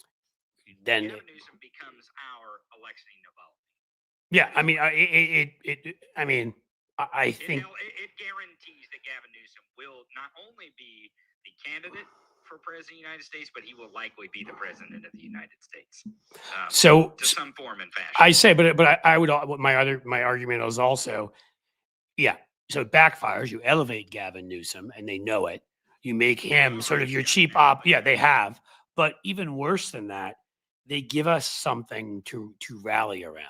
then Gavin Newsom becomes our Alexei Navalny. Yeah, I mean, I think it guarantees that Gavin Newsom will not only be the candidate for president of the United States, but he will likely be the president of the United States. So to some form and fashion. I say, but I would, my argument is also, yeah. So it backfires. You elevate Gavin Newsom, and they know it. You make him sort of your cheap op. Yeah, they have. But even worse than that, they give us something to rally around.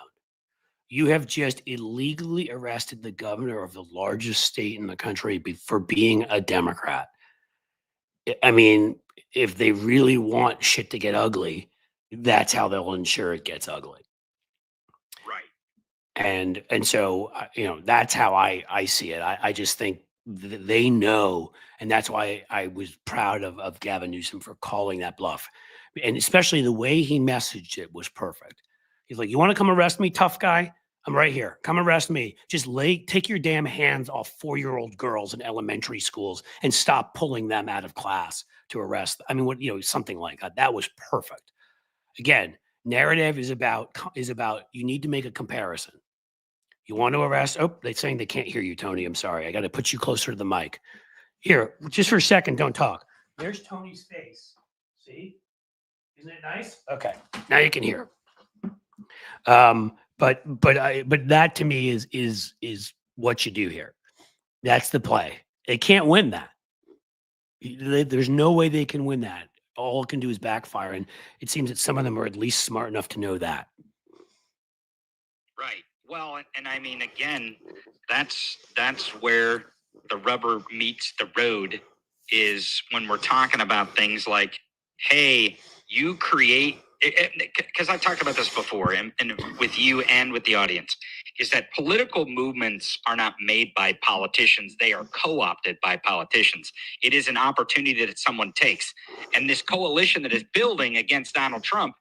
You have just illegally arrested the governor of the largest state in the country for being a Democrat. I mean, if they really want shit to get ugly, that's how they'll ensure it gets ugly. Right. And so, that's how I see it. I just think they know, and that's why I was proud of Gavin Newsom for calling that bluff. And especially the way he messaged it was perfect. He's like, you want to come arrest me, tough guy? I'm right here. Come arrest me. Just take your damn hands off 4-year-old girls in elementary schools and stop pulling them out of class to arrest. I mean, something like that. That was perfect. Again, narrative is about you need to make a comparison. You want to arrest? Oh, they're saying they can't hear you, Tony. I'm sorry. I got to put you closer to the mic. Here, just for a second, don't talk. There's Tony's face. See? Isn't it nice? Okay. Now you can hear. But that to me is what you do here. That's the play. They can't win that. There's no way they can win that. All it can do is backfire, and it seems that some of them are at least smart enough to know that. Right. Well, and I mean, again, that's where the rubber meets the road, is when we're talking about things like, hey, you create, because I've talked about this before, and with you and with the audience, is that political movements are not made by politicians. They are co-opted by politicians. It is an opportunity that someone takes. And this coalition that is building against Donald Trump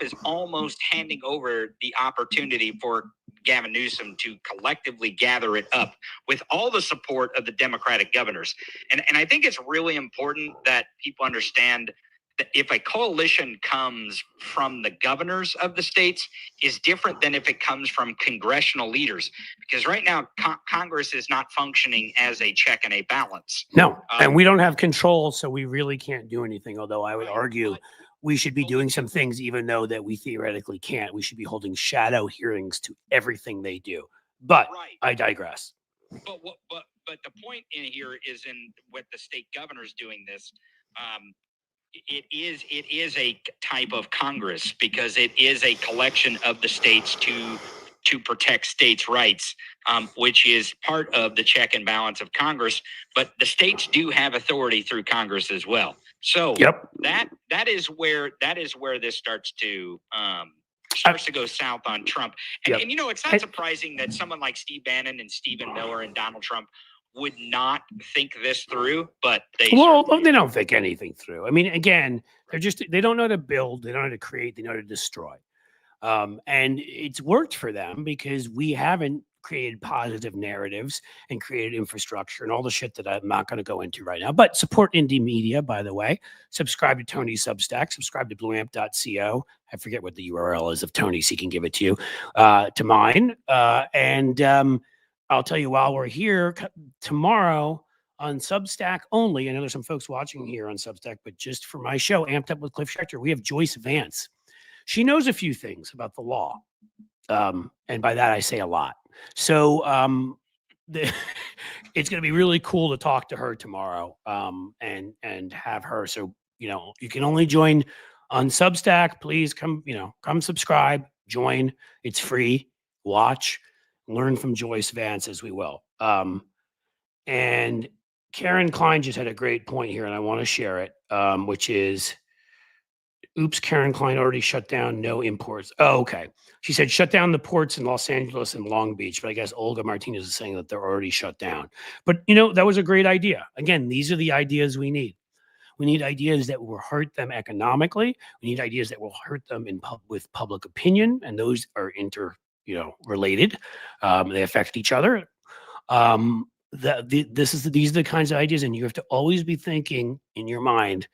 is almost handing over the opportunity for Gavin Newsom to collectively gather it up with all the support of the Democratic governors. And I think it's really important that people understand that if a coalition comes from the governors of the states is different than if it comes from congressional leaders, because right now Congress is not functioning as a check and a balance. No, and we don't have control, so we really can't do anything. Although I would argue we should be doing some things, even though that we theoretically can't. We should be holding shadow hearings to everything they do. But I digress. But the point in here is in with the state governors doing this. It is a type of Congress, because it is a collection of the states to protect states' rights, which is part of the check and balance of Congress. But the states do have authority through Congress as well. So that is where this starts to go south on Trump. And it's not surprising that someone like Steve Bannon and Stephen Miller and Donald Trump would not think this through, but they don't think anything through. I mean, again, they don't know how to build, they don't know how to create, they know how to destroy. And it's worked for them because we haven't created positive narratives and created infrastructure and all the shit that I'm not going to go into right now. But support indie media, by the way. Subscribe to Tony's Substack. Subscribe to blueamp.co. I forget what the URL is of Tony's. He can give it to you, to mine. I'll tell you, while we're here tomorrow on Substack only, I know there's some folks watching here on Substack, but just for my show, Amped Up with Cliff Schecter, we have Joyce Vance. She knows a few things about the law. And by that, I say a lot. So it's going to be really cool to talk to her tomorrow and have her. So, you can only join on Substack. Please come subscribe, join. It's free. Watch. Learn from Joyce Vance as we will. And Karen Klein just had a great point here, and I want to share it, which is oops, Karen Klein already shut down no imports. Oh, okay. She said shut down the ports in Los Angeles and Long Beach, but I guess Olga Martinez is saying that they're already shut down. But, that was a great idea. Again, these are the ideas we need. We need ideas that will hurt them economically. We need ideas that will hurt them with public opinion, and those are related. They affect each other. These are the kinds of ideas, and you have to always be thinking in your mind,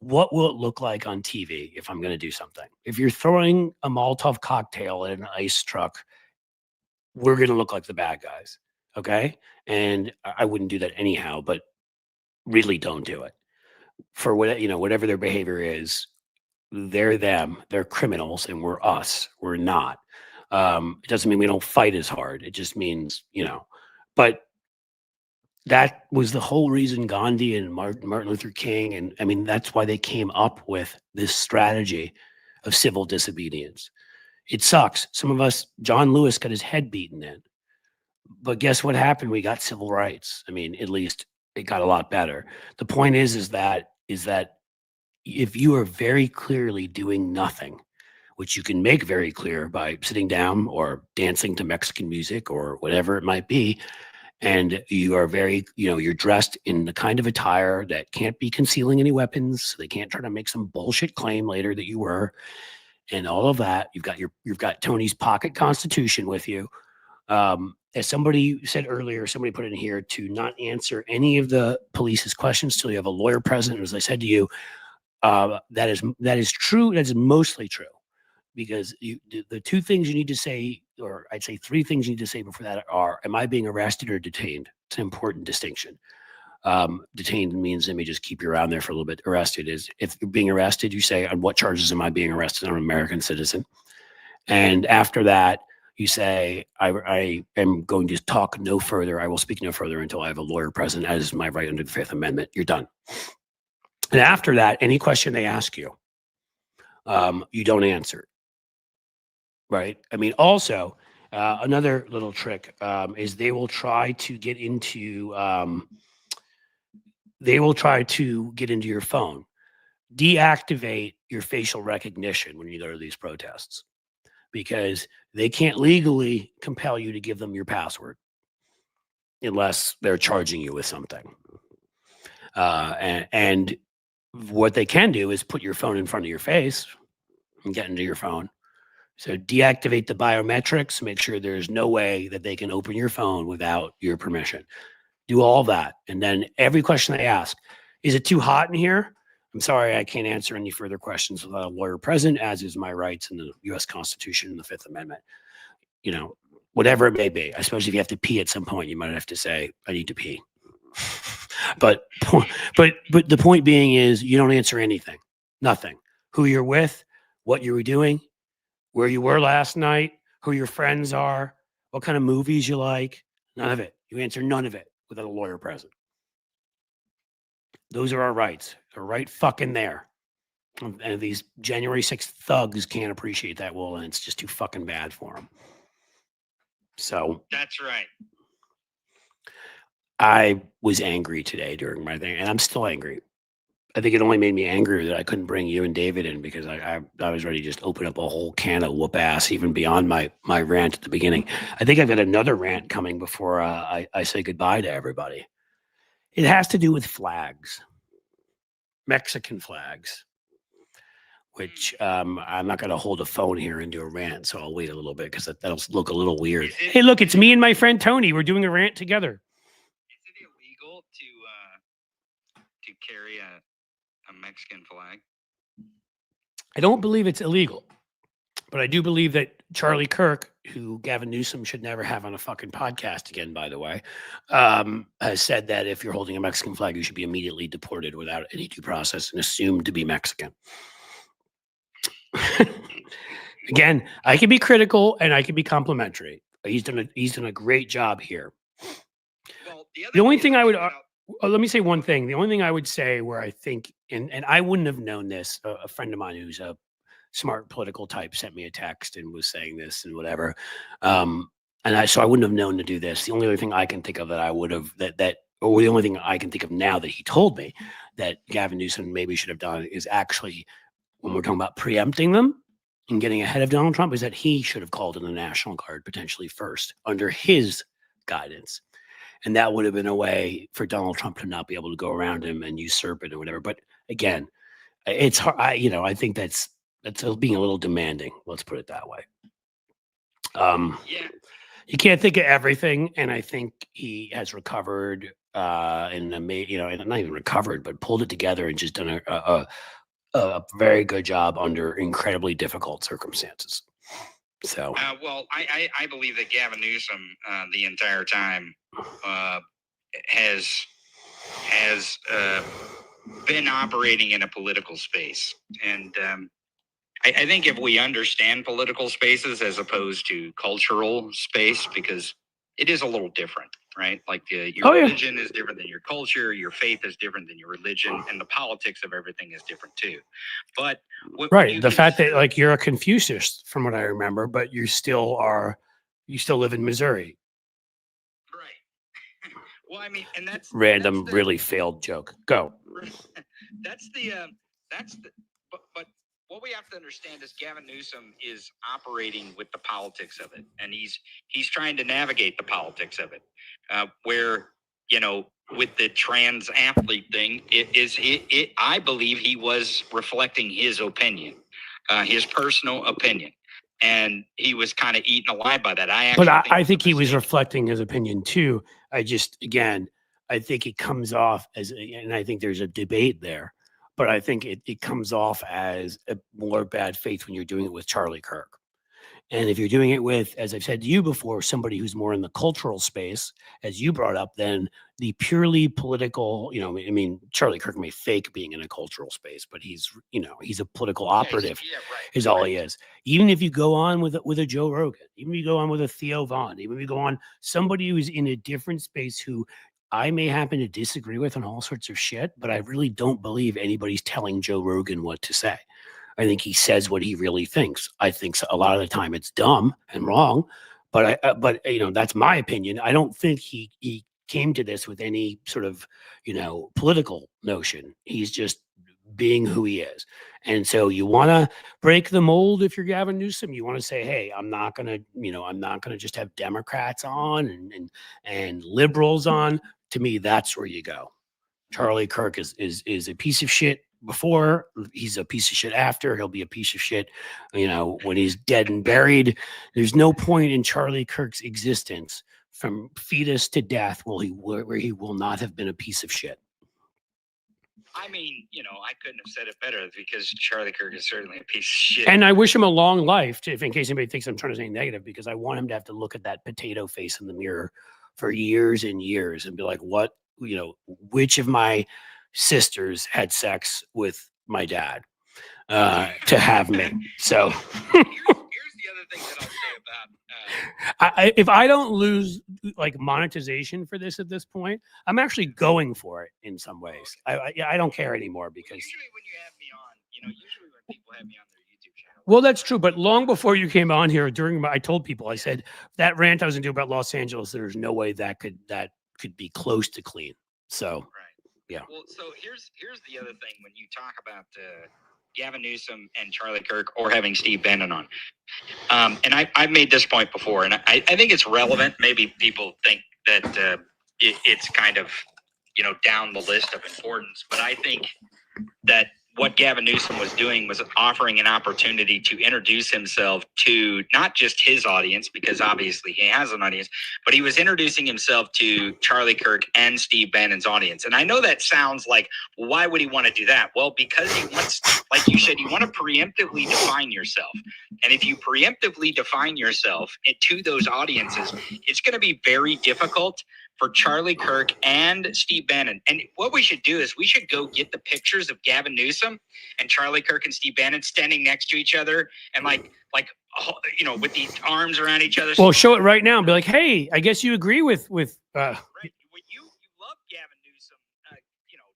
what will it look like on TV if I'm going to do something? If you're throwing a Molotov cocktail at an ice truck, we're going to look like the bad guys. Okay. And I wouldn't do that anyhow, but really don't do it. For whatever their behavior is, they're them, they're criminals, and we're us. We're not. It doesn't mean we don't fight as hard. It just means, but that was the whole reason Gandhi and Martin Luther King, and I mean, that's why they came up with this strategy of civil disobedience. It sucks. Some of us, John Lewis got his head beaten in, but guess what happened? We got civil rights. I mean, at least it got a lot better. The point is that if you are very clearly doing nothing, which you can make very clear by sitting down or dancing to Mexican music or whatever it might be, and you are very, you're dressed in the kind of attire that can't be concealing any weapons. So they can't try to make some bullshit claim later that you were, and all of that. You've got Tony's pocket constitution with you. As somebody said earlier, somebody put in here to not answer any of the police's questions till you have a lawyer present. As I said to you, that is true. That's mostly true, because the two things you need to say, or I'd say three things you need to say before that are, am I being arrested or detained? It's an important distinction. Detained means let me just keep you around there for a little bit. Arrested is, if you're being arrested, you say, on what charges am I being arrested? I'm an American citizen. And after that, you say, I am going to talk no further. I will speak no further until I have a lawyer present, as is my right under the Fifth Amendment. You're done. And after that, any question they ask you, you don't answer. Right. I mean, also, another little trick is they will try to get into your phone. Deactivate your facial recognition when you go to these protests, because they can't legally compel you to give them your password unless they're charging you with something. And what they can do is put your phone in front of your face and get into your phone. So deactivate the biometrics, make sure there's no way that they can open your phone without your permission. Do all that. And then every question they ask, is it too hot in here? I'm sorry, I can't answer any further questions without a lawyer present, as is my rights in the U.S. Constitution and the Fifth Amendment. Whatever it may be. I suppose if you have to pee at some point, you might have to say, I need to pee. But the point being is, you don't answer anything. Nothing. Who you're with, what you were doing, where you were last night, who your friends are, what kind of movies you like. None of it. You answer none of it without a lawyer present. Those are our rights. They're right fucking there. And these January 6th thugs can't appreciate that well, and it's just too fucking bad for them. So that's right. I was angry today during my thing, and I'm still angry. I think it only made me angrier that I couldn't bring you and David in, because I was ready to just open up a whole can of whoop ass, even beyond my rant at the beginning. I think I've got another rant coming before I say goodbye to everybody. It has to do with flags, Mexican flags, which I'm not going to hold a phone here and do a rant, so I'll wait a little bit, because that'll look a little weird. Hey, look, it's me and my friend Tony. We're doing a rant together. Is it illegal to carry a Mexican flag? I don't believe it's illegal, but I do believe that Charlie Kirk, who Gavin Newsom should never have on a fucking podcast again, by the way, has said that if you're holding a Mexican flag, you should be immediately deported without any due process and assumed to be Mexican. Again, I can be critical and I can be complimentary. He's done a great job here. Well, the only thing I would let me say one thing. The only thing I would say where I think, and I wouldn't have known this, a friend of mine who's a smart political type sent me a text and was saying this and whatever. So I wouldn't have known to do this. The only other thing I can think of that I would have, or the only thing I can think of now that he told me that Gavin Newsom maybe should have done, is actually when we're talking about preempting them and getting ahead of Donald Trump is that he should have called in the National Guard potentially first under his guidance. And that would have been a way for Donald Trump to not be able to go around him and usurp it or whatever. But again, it's hard. I think that's being a little demanding. Let's put it that way. Yeah. You can't think of everything, and I think he has recovered and not even recovered, but pulled it together and just done a very good job under incredibly difficult circumstances. So, well, I believe that Gavin Newsom the entire time has been operating in a political space, and I think if we understand political spaces as opposed to cultural space, because it is a little different, right? Like your religion is different than your culture, your faith is different than your religion, and the politics of everything is different too. But the fact that like you're a Confucius, from what I remember, but you still live in Missouri. Right. Well, I mean, and that's random, really failed joke. Go. But what we have to understand is Gavin Newsom is operating with the politics of it, and he's trying to navigate the politics of it. Where with the trans athlete thing, I believe he was reflecting his opinion, his personal opinion, and he was kind of eaten alive by that. I think he was reflecting his opinion too. I think it comes off as, and I think there's a debate there. But I think it comes off as a more bad faith when you're doing it with Charlie Kirk. And if you're doing it with, as I've said to you before, somebody who's more in the cultural space, as you brought up, then the purely political, Charlie Kirk may fake being in a cultural space, but he's a political operative is all he is. Even if you go on with a Joe Rogan, even if you go on with a Theo Vaughn, even if you go on somebody who's in a different space who I may happen to disagree with on all sorts of shit, but I really don't believe anybody's telling Joe Rogan what to say. I think he says what he really thinks. I think a lot of the time it's dumb and wrong, but that's my opinion. I don't think he came to this with any sort of, political notion. He's just being who he is. And so you want to break the mold if you're Gavin Newsom. You want to say, hey, I'm not going to just have Democrats on and liberals on. To me, that's where you go. Charlie Kirk is a piece of shit before. He's a piece of shit after. He'll be a piece of shit, when he's dead and buried. There's no point in Charlie Kirk's existence from fetus to death where he will not have been a piece of shit. I mean, I couldn't have said it better because Charlie Kirk is certainly a piece of shit. And I wish him a long life, in case anybody thinks I'm trying to say negative, because I want him to have to look at that potato face in the mirror for years and years and be like, what, which of my sisters had sex with my dad to have me? So here's the other thing that I'll say about if I don't lose like monetization for this at this point, I'm actually going for it in some ways. I don't care anymore because usually when you have me on, usually when people have me on their YouTube channel. Well, that's true. But long before you came on here, I told people, I said that rant I was gonna do about Los Angeles, there's no way that could be close to clean. So right. Yeah. Well, so here's the other thing when you talk about Gavin Newsom and Charlie Kirk or having Steve Bannon on. And I've made this point before, and I think it's relevant. Maybe people think that it's kind of, down the list of importance. But I think that what Gavin Newsom was doing was offering an opportunity to introduce himself to not just his audience, because obviously he has an audience, but he was introducing himself to Charlie Kirk and Steve Bannon's audience. And I know that sounds like, why would he want to do that? Well, because he wants, like you said, you want to preemptively define yourself. And if you preemptively define yourself to those audiences, it's going to be very difficult for Charlie Kirk and Steve Bannon. And what we should do is we should go get the pictures of Gavin Newsom and Charlie Kirk and Steve Bannon standing next to each other and like with the arms around each other. Well, show it right now and be like, hey, I guess you agree with right. When you love Gavin Newsom,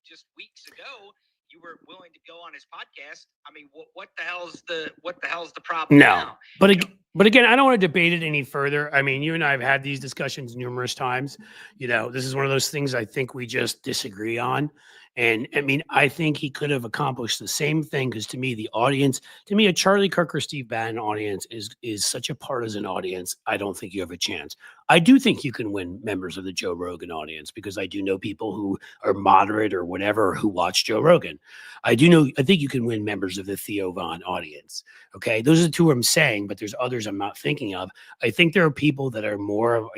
just weeks ago, you were willing to go on his podcast. I mean, what the hell's the problem no. now? But But again, I don't want to debate it any further. I mean, you and I have had these discussions numerous times. You know, this is one of those things I think we just disagree on. And I mean, I think he could have accomplished the same thing because to me, the audience, to me, a Charlie Kirk or Steve Bannon audience is such a partisan audience. I don't think you have a chance. I do think you can win members of the Joe Rogan audience because I do know people who are moderate or whatever who watch Joe Rogan. I think you can win members of the Theo Von audience. Okay. Those are the two I'm saying, but there's others I'm not thinking of. I think there are people that are more,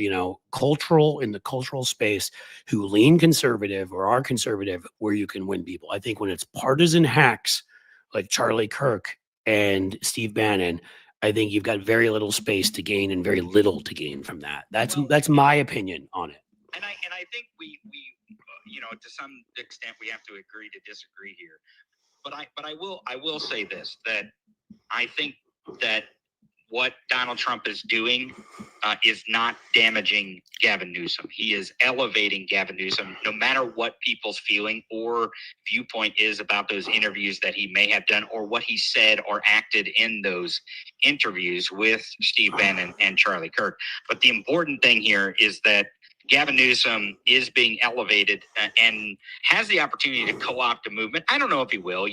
cultural in the cultural space who lean conservative or are conservative where you can win people. I think when it's partisan hacks like Charlie Kirk and Steve Bannon, I think you've got very little space to gain and very little to gain from that. That's my opinion on it. And I think we to some extent we have to agree to disagree here. But I will say this, that I think that what Donald Trump is doing is not damaging Gavin Newsom. He is elevating Gavin Newsom, no matter what people's feeling or viewpoint is about those interviews that he may have done or what he said or acted in those interviews with Steve Bannon and Charlie Kirk. But the important thing here is that Gavin Newsom is being elevated and has the opportunity to co-opt a movement. I don't know if he will,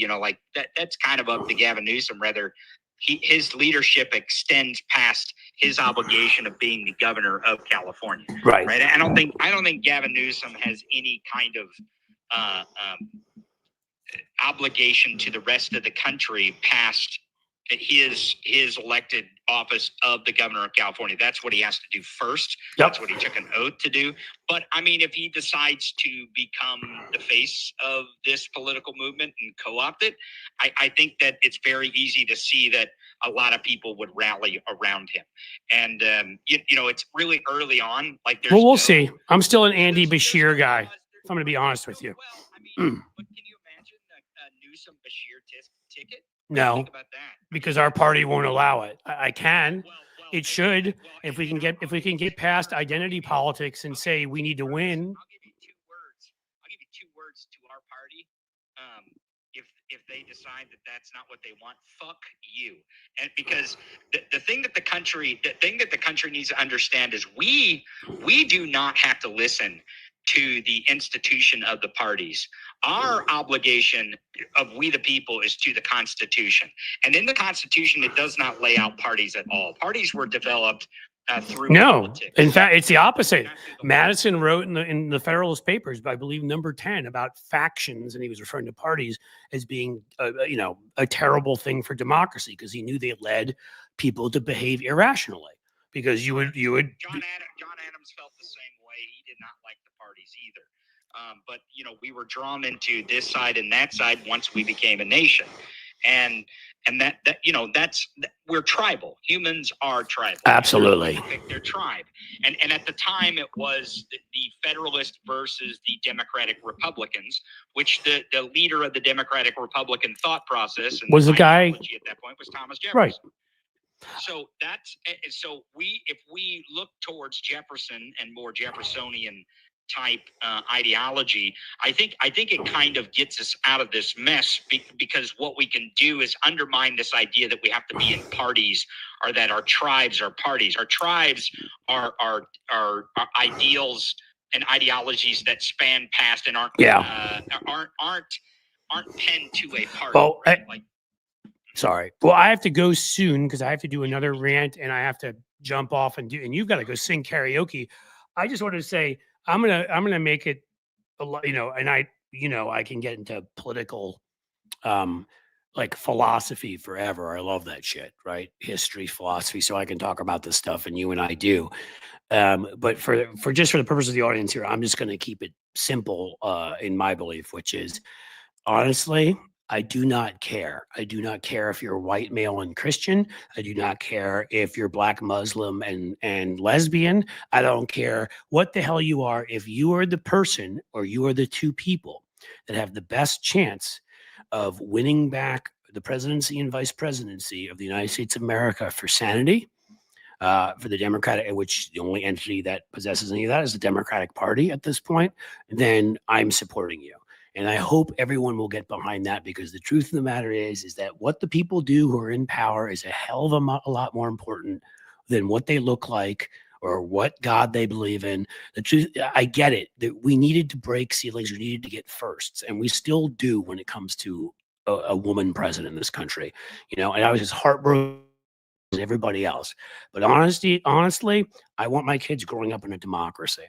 that's kind of up to Gavin Newsom, whether his leadership extends past his obligation of being the governor of California. Right. I don't think Gavin Newsom has any kind of obligation to the rest of the country past his elected office of the governor of California. That's what he has to do first. Yep. That's what he took an oath to do. But I mean, if he decides to become the face of this political movement and co-opt it, I think that it's very easy to see that a lot of people would rally around him. And it's really early on. We'll see. I'm still an Andy Bashir guy, if I'm going to be honest with you. Well, I mean, but can you imagine a Newsom Bashir ticket? No, Think about that. because our party won't allow it. I can. It should. If we can get past identity politics and say we need to win. I'll give you two words to our party. If they decide that that's not what they want, fuck you. And because the thing that the country needs to understand is we do not have to listen to the institution of the parties. Our obligation of we the people is to the Constitution. And in the Constitution, it does not lay out parties at all. Parties were developed through politics. In fact, it's the opposite. Madison wrote in the Federalist Papers, I believe number 10, about factions, and he was referring to parties as being, a terrible thing for democracy because he knew they led people to behave irrationally. Because you would. John Adams felt the same way. He did not like the parties either. But we were drawn into this side and that side once we became a nation, and that's we're tribal. Humans are tribal. Absolutely, they pick their tribe, and at the time it was the Federalist versus the Democratic Republicans, which the leader of the Democratic Republican thought process and was the guy at that point was Thomas Jefferson. Right. So if we look towards Jefferson and more Jeffersonian type ideology, I think it kind of gets us out of this mess because what we can do is undermine this idea that we have to be in parties or that our tribes are parties. Our tribes are ideals and ideologies that span past and aren't pinned to a party. Well, right? Sorry. Well, I have to go soon because I have to do another rant and I have to jump off and you've got to go sing karaoke. I just wanted to say I'm gonna make it a lot, and I can get into political like philosophy forever. I love that shit, right? History, philosophy, so I can talk about this stuff, and you and I do. But for the purpose of the audience here, I'm just gonna keep it simple in my belief, which is honestly, I do not care. I do not care if you're white, male, and Christian. I do not care if you're black, Muslim, and lesbian. I don't care what the hell you are. If you are the person or you are the two people that have the best chance of winning back the presidency and vice presidency of the United States of America for sanity, for the Democratic, which the only entity that possesses any of that is the Democratic Party at this point, then I'm supporting you. And I hope everyone will get behind that because the truth of the matter is that what the people do who are in power is a hell of a lot more important than what they look like or what God they believe in. The truth, I get it, that we needed to break ceilings, we needed to get firsts, and we still do when it comes to a woman president in this country, you know. And I was just heartbroken as everybody else. But honestly, I want my kids growing up in a democracy.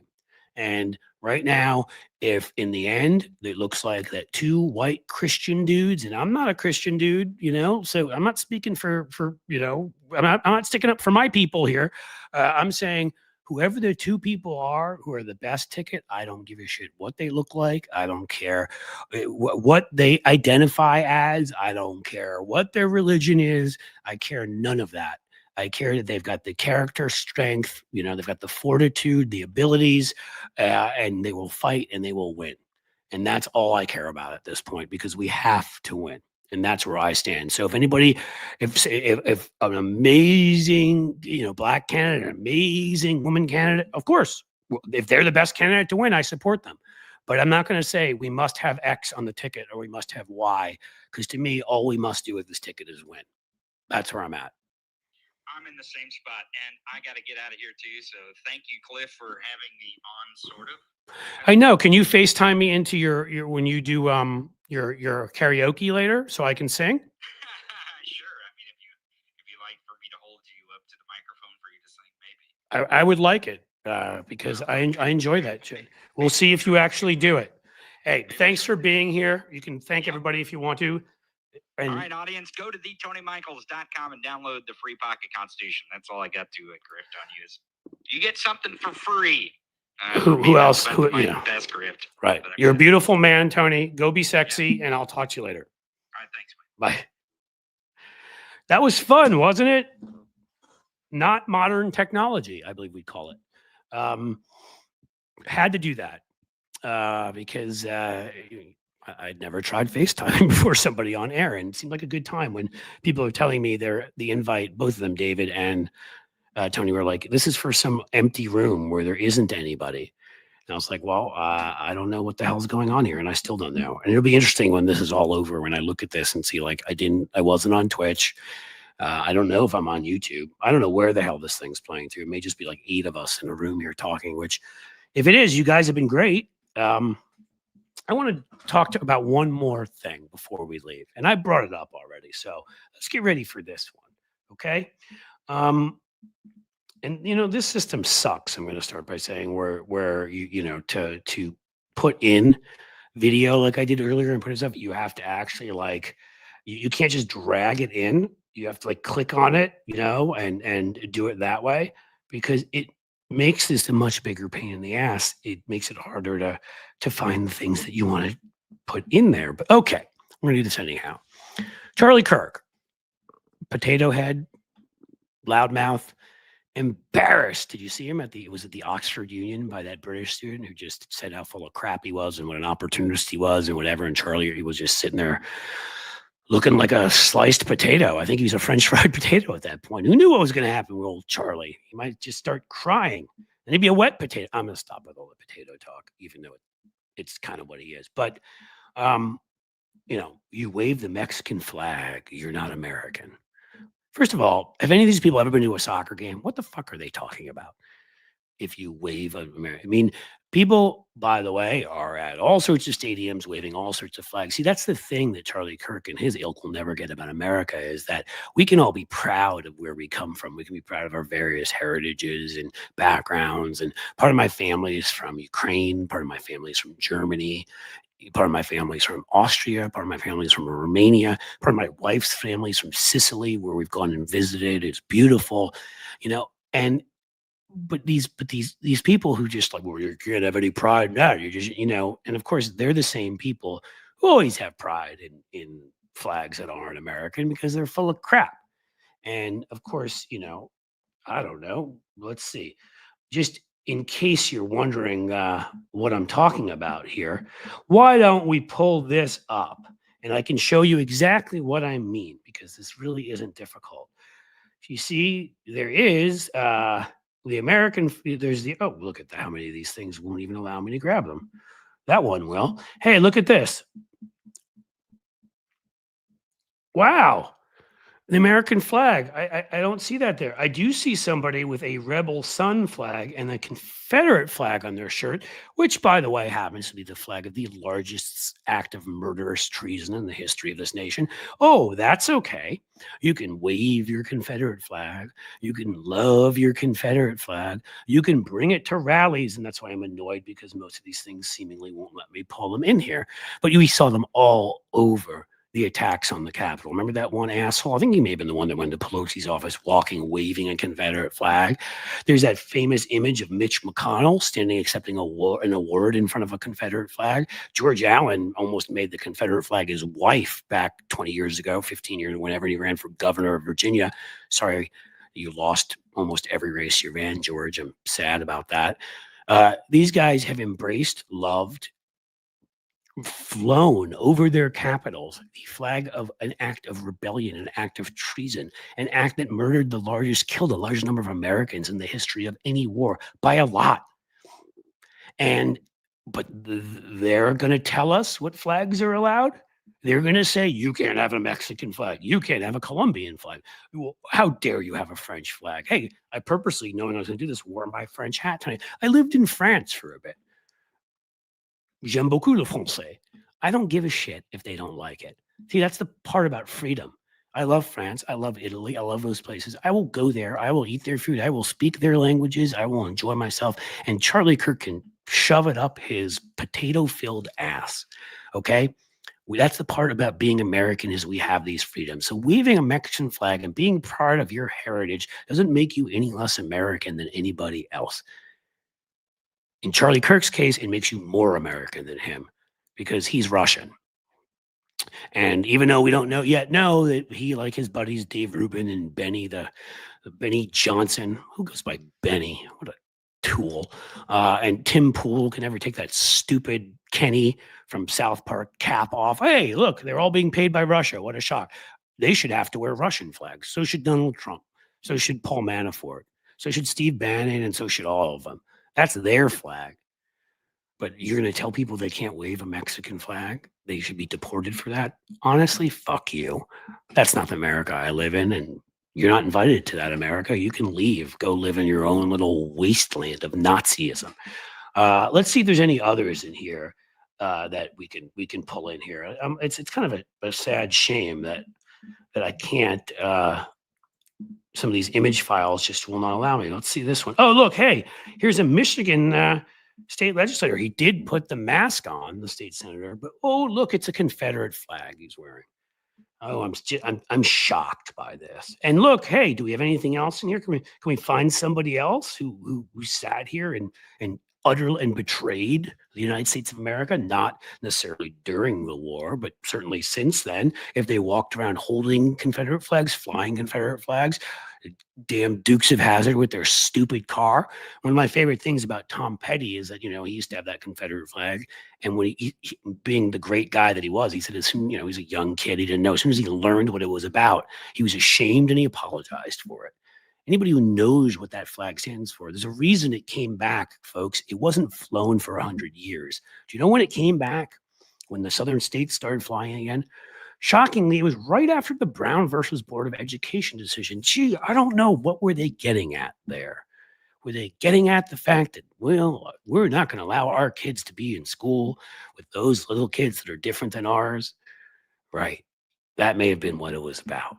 And right now, if in the end it looks like that two white Christian dudes, and I'm not a Christian dude, you know, so I'm not speaking for you know, I'm not sticking up for my people here. I'm saying whoever the two people are who are the best ticket, I don't give a shit what they look like. I don't care what they identify as. I don't care what their religion is. I care none of that. I care that they've got the character strength, you know, they've got the fortitude, the abilities, and they will fight and they will win. And that's all I care about at this point, because we have to win. And that's where I stand. So if anybody, if an amazing, you know, black candidate, an amazing woman candidate, of course, if they're the best candidate to win, I support them. But I'm not going to say we must have X on the ticket or we must have Y, because to me, all we must do with this ticket is win. That's where I'm at. I'm in the same spot, and I got to get out of here too. So thank you, Cliff, for having me on. Sort of. I know. Can you FaceTime me into your when you do your karaoke later so I can sing? Sure. I mean, if you like for me to hold you up to the microphone for you to sing, maybe. I would like it because I enjoy that shit. We'll see if you actually do it. Hey, thanks for being here. You can thank everybody if you want to. And all right, audience, go to theTonyMichaels.com and download the free Pocket Constitution. That's all I got to grift on you is you get something for free. who else? Who, you know, best grift. right. You're a beautiful man, Tony. Go be sexy, and I'll talk to you later. All right, thanks, man. Bye. That was fun, wasn't it? Not modern technology, I believe we call it. Had to do that because I'd never tried FaceTime before somebody on air, and it seemed like a good time when people are telling me they're the invite. Both of them, David and Tony, were like, "This is for some empty room where there isn't anybody." And I was like, "Well, I don't know what the hell's going on here, and I still don't know." And it'll be interesting when this is all over, when I look at this and see, like, I wasn't on Twitch. I don't know if I'm on YouTube. I don't know where the hell this thing's playing to. It may just be like 8 of us in a room here talking. Which, if it is, you guys have been great. I want to talk about one more thing before we leave. And I brought it up already. So let's get ready for this one. Okay. And you know, this system sucks. I'm going to start by saying where you know, to put in video like I did earlier and put it stuff, you have to actually like, you can't just drag it in. You have to like click on it, you know, and do it that way, because it makes this a much bigger pain in the ass. It makes it harder to find the things that you want to put in there. But okay, we're gonna do this anyhow. Charlie Kirk, potato head, loudmouth, embarrassed. Did you see him at the Oxford Union by that British student who just said how full of crap he was and what an opportunist he was and whatever? And Charlie, he was just sitting there looking like a sliced potato. I think he was a French fried potato at that point. Who knew what was going to happen with old Charlie? He might just start crying, and he'd be a wet potato. I'm going to stop with all the potato talk, even though it's kind of what he is. But, you know, you wave the Mexican flag, you're not American. First of all, have any of these people ever been to a soccer game? What the fuck are they talking about? If you wave America, I mean, people, by the way, are at all sorts of stadiums waving all sorts of flags. See, that's the thing that Charlie Kirk and his ilk will never get about America, is that we can all be proud of where we come from. We can be proud of our various heritages and backgrounds. And part of my family is from Ukraine. Part of my family is from Germany. Part of my family is from Austria. Part of my family is from Romania. Part of my wife's family is from Sicily, where we've gone and visited. It's beautiful, you know, but these people who just like, well, you can't have any pride now. You're just, you know, and of course they're the same people who always have pride in flags that aren't American, because they're full of crap. And of course, you know, I don't know. Let's see. Just in case you're wondering what I'm talking about here, why don't we pull this up and I can show you exactly what I mean, because this really isn't difficult. You see, there is the American, there's the, oh, look at that. How many of these things won't even allow me to grab them? That one will. Hey, look at this. Wow. The American flag. I don't see that there. I do see somebody with a rebel sun flag and a Confederate flag on their shirt, which, by the way, happens to be the flag of the largest act of murderous treason in the history of this nation. Oh, that's okay. You can wave your Confederate flag. You can love your Confederate flag. You can bring it to rallies. And that's why I'm annoyed, because most of these things seemingly won't let me pull them in here. But we saw them all over the attacks on the Capitol. Remember that one asshole? I think he may have been the one that went to Pelosi's office walking, waving a Confederate flag. There's that famous image of Mitch McConnell standing accepting an award in front of a Confederate flag. George Allen almost made the Confederate flag his wife back 20 years ago, 15 years, whenever he ran for governor of Virginia. Sorry, you lost almost every race you ran, George. I'm sad about that. These guys have embraced, loved, flown over their capitals the flag of an act of rebellion, an act of treason, an act that killed the largest number of Americans in the history of any war by a lot. But they're going to tell us what flags are allowed. They're going to say, you can't have a Mexican flag. You can't have a Colombian flag. Well, how dare you have a French flag? Hey, I purposely, knowing I was going to do this, wore my French hat tonight. I lived in France for a bit. J'aime beaucoup le français. I don't give a shit if they don't like it. See, that's the part about freedom. I love France. I love Italy. I love those places. I will go there. I will eat their food. I will speak their languages. I will enjoy myself. And Charlie Kirk can shove it up his potato-filled ass. Okay? That's the part about being American, is we have these freedoms. So waving a Mexican flag and being part of your heritage doesn't make you any less American than anybody else. In Charlie Kirk's case, it makes you more American than him, because he's Russian. And even though we don't know that he, like his buddies Dave Rubin and Benny, the Benny Johnson, who goes by Benny, what a tool, and Tim Pool can never take that stupid Kenny from South Park cap off. Hey, look, they're all being paid by Russia. What a shock. They should have to wear Russian flags. So should Donald Trump. So should Paul Manafort. So should Steve Bannon, and so should all of them. That's their flag. But you're going to tell people they can't wave a Mexican flag? They should be deported for that? Honestly, fuck you. That's not the America I live in, and you're not invited to that America. You can leave. Go live in your own little wasteland of Nazism. Let's see if there's any others in here that we can pull in here. It's kind of a sad shame that I can't. Some of these image files just will not allow me. Let's see this one. Oh, look, hey, here's a Michigan state legislator. He did put the mask on, the state senator, but oh, look, it's a Confederate flag he's wearing. Oh, I'm shocked by this. And look, hey, do we have anything else in here? Can we find somebody else who sat here and utterly and betrayed the United States of America, not necessarily during the war, but certainly since then, if they walked around holding Confederate flags, flying Confederate flags, damn Dukes of Hazzard with their stupid car. One of my favorite things about Tom Petty is that, he used to have that Confederate flag. And when he being the great guy that he was, he said, as soon, he's a young kid, he didn't know. As soon as he learned what it was about, he was ashamed and he apologized for it. Anybody who knows what that flag stands for, there's a reason it came back, folks. It wasn't flown for 100 years. Do you know when it came back? When the southern states started flying again? Shockingly, it was right after the Brown versus Board of Education decision. Gee, I don't know. What were they getting at there? Were they getting at the fact that, well, we're not going to allow our kids to be in school with those little kids that are different than ours? Right. That may have been what it was about.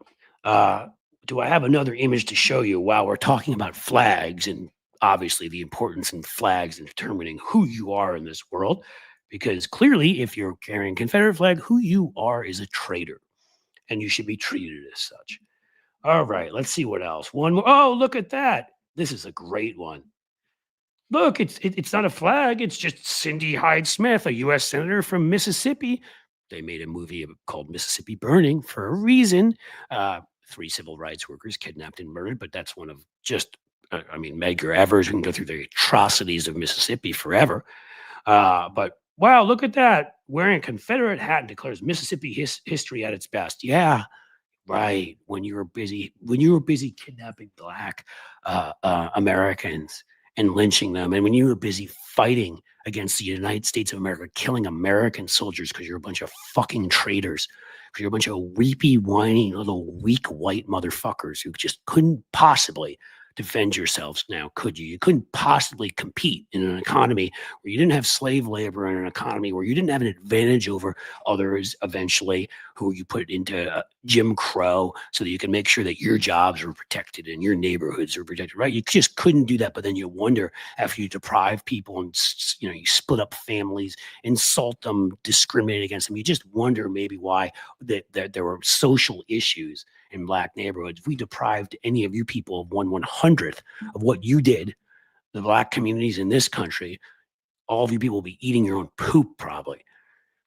Do I have another image to show you while we're talking about flags and obviously the importance in flags in determining who you are in this world? Because clearly, if you're carrying a Confederate flag, who you are is a traitor, and you should be treated as such. All right, let's see what else. One more. Oh, look at that. This is a great one. Look, it's not a flag. It's just Cindy Hyde-Smith, a U.S. senator from Mississippi. They made a movie called Mississippi Burning for a reason. 3 civil rights workers kidnapped and murdered, but that's one of just, Medgar Evers. We can go through the atrocities of Mississippi forever. But wow, look at that. Wearing a Confederate hat declares Mississippi history at its best. Yeah, right. When you were busy kidnapping Black Americans and lynching them, and when you were busy fighting against the United States of America, killing American soldiers because you're a bunch of fucking traitors. because you're a bunch of weepy, whiny, little weak white motherfuckers who just couldn't possibly defend yourselves now, could you? You couldn't possibly compete in an economy where you didn't have slave labor, in an economy where you didn't have an advantage over others eventually, who you put into Jim Crow so that you can make sure that your jobs were protected and your neighborhoods were protected, right? You just couldn't do that. But then you wonder, after you deprive people and, you split up families, insult them, discriminate against them, you just wonder maybe why there were social issues in Black neighborhoods. If we deprived any of you people of 1/100th of what you did, the Black communities in this country, all of you people will be eating your own poop probably.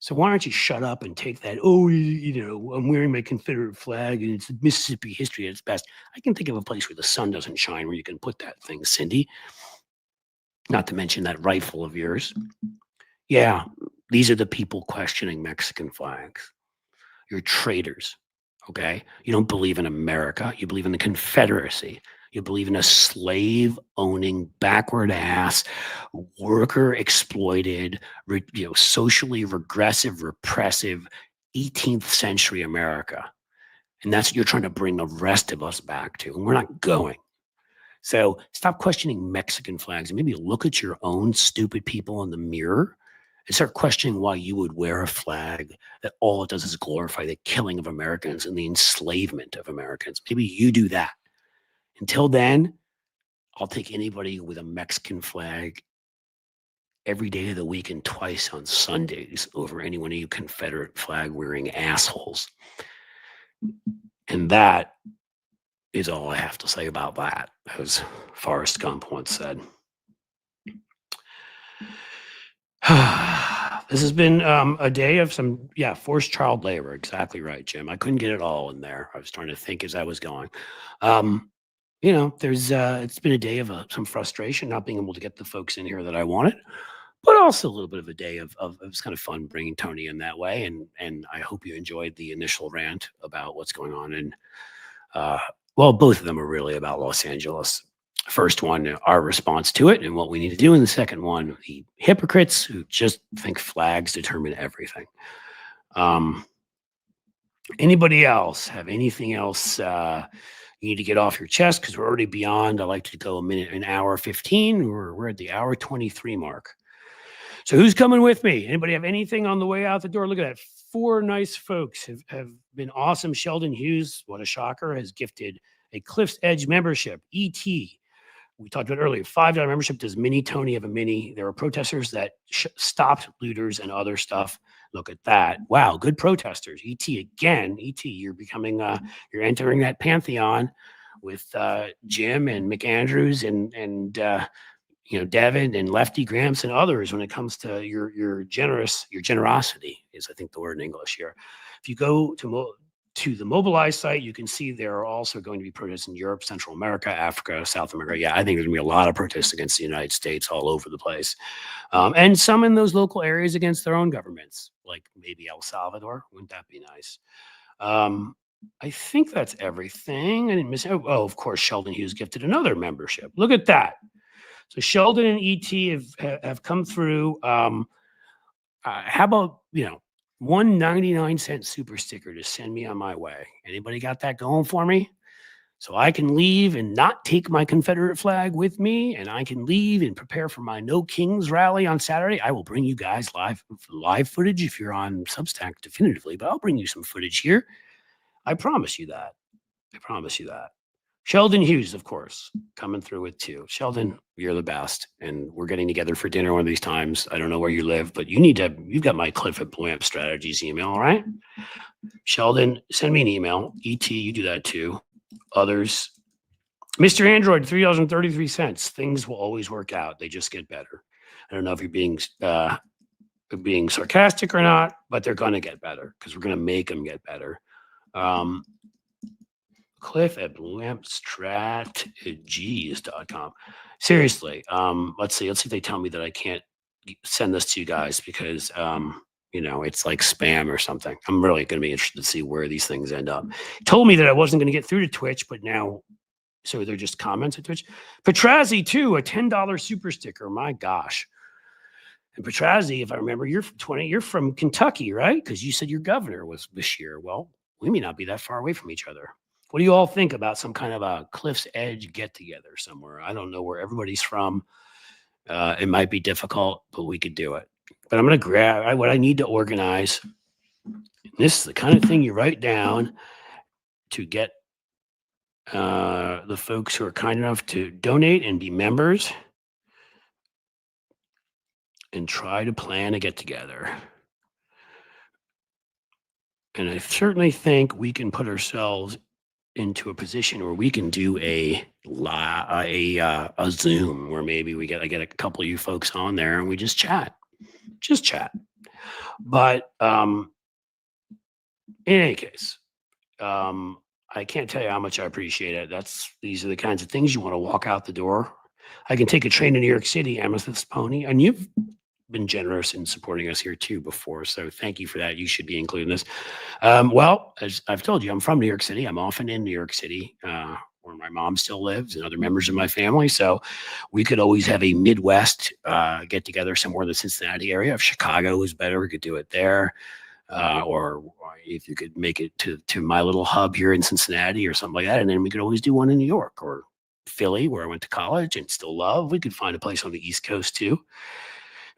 So why don't you shut up and take that, oh, I'm wearing my Confederate flag and it's Mississippi history at its best. I can think of a place where the sun doesn't shine where you can put that thing, Cindy. Not to mention that rifle of yours. Yeah, these are the people questioning Mexican flags. You're traitors. Okay. You don't believe in America. You believe in the Confederacy. You believe in a slave owning, backward ass, worker exploited, socially regressive, repressive 18th century America. And that's what you're trying to bring the rest of us back to. And we're not going. So stop questioning Mexican flags and maybe look at your own stupid people in the mirror and start questioning why you would wear a flag that all it does is glorify the killing of Americans and the enslavement of Americans. Maybe you do that. Until then, I'll take anybody with a Mexican flag every day of the week and twice on Sundays over any one of you Confederate flag wearing assholes. And that is all I have to say about that, as Forrest Gump once said. This has been a day of some, forced child labor. Exactly right, Jim. I couldn't get it all in there. I was trying to think as I was going. It's been a day of some frustration, not being able to get the folks in here that I wanted, but also a little bit of a day of it was kind of fun bringing Tony in that way. And I hope you enjoyed the initial rant about what's going on. And both of them are really about Los Angeles. First one, our response to it and what we need to do. And the second one, the hypocrites who just think flags determine everything. Anybody else have anything else you need to get off your chest? Because we're already beyond. I like to go an hour 15. We're at the hour 23 mark. So who's coming with me? Anybody have anything on the way out the door? Look at that. 4 nice folks have been awesome. Sheldon Hughes, what a shocker, has gifted a Cliff's Edge membership. E.T. We talked about earlier, $5 membership. Does Mini Tony have a mini? There are protesters that stopped looters and other stuff. Look at that. Wow, good protesters. E.T. again. E.T., you're becoming, you're entering that pantheon with Jim and McAndrews and Devin and Lefty Gramps and others when it comes to your generosity is, I think, the word in English here. If you go to the Mobilize site, you can see there are also going to be protests in Europe, Central America, Africa, South America. Yeah, I think there's going to be a lot of protests against the United States all over the place. And some in those local areas against their own governments, like maybe El Salvador. Wouldn't that be nice? I think that's everything. I didn't miss. Oh, of course, Sheldon Hughes gifted another membership. Look at that. So Sheldon and ET have come through. How about, 1.99 super sticker to send me on my way? Anybody got that going for me? So I can leave and not take my Confederate flag with me, and I can leave and prepare for my No Kings rally on Saturday. I will bring you guys live footage if you're on Substack definitively, but I'll bring you some footage here. I promise you that. Sheldon Hughes, of course, coming through with 2. Sheldon, you're the best. And we're getting together for dinner one of these times. I don't know where you live, but you've got my Cliff at Blue Amp Strategies email, all right? Sheldon, send me an email. ET, you do that too. Others. Mr. Android, $3.33. Things will always work out. They just get better. I don't know if you're being sarcastic or not, but they're going to get better because we're going to make them get better. Cliff at blueampstrategies.com. Seriously, let's see if they tell me that I can't send this to you guys because it's like spam or something. I'm really going to be interested to see where these things end up. He told me that I wasn't going to get through to Twitch, but now, so they're just comments at Twitch. Petrazzi too, a $10 super sticker. My gosh. And Petrazi, if I remember, you're from you're from Kentucky, right? Because you said your governor was this year. Well, we may not be that far away from each other. What do you all think about some kind of a Cliff's Edge get together somewhere? I don't know where everybody's from. It might be difficult, but we could do it. But I'm going to grab what I need to organize. This is the kind of thing you write down to get the folks who are kind enough to donate and be members and try to plan a get together. And I certainly think we can put ourselves into a position where we can do a Zoom where maybe I get a couple of you folks on there and we just chat. But in any case, I can't tell you how much I appreciate it. These are the kinds of things you want to walk out the door. I can take a train to New York City, Amethyst Pony, and you've been generous in supporting us here too before. So thank you for that. You should be including this. Well, as I've told you, I'm from New York City. I'm often in New York City, where my mom still lives and other members of my family. So we could always have a Midwest get together somewhere in the Cincinnati area. If Chicago is better, we could do it there. Or if you could make it to my little hub here in Cincinnati or something like that. And then we could always do one in New York or Philly, where I went to college and still love. We could find a place on the East Coast too.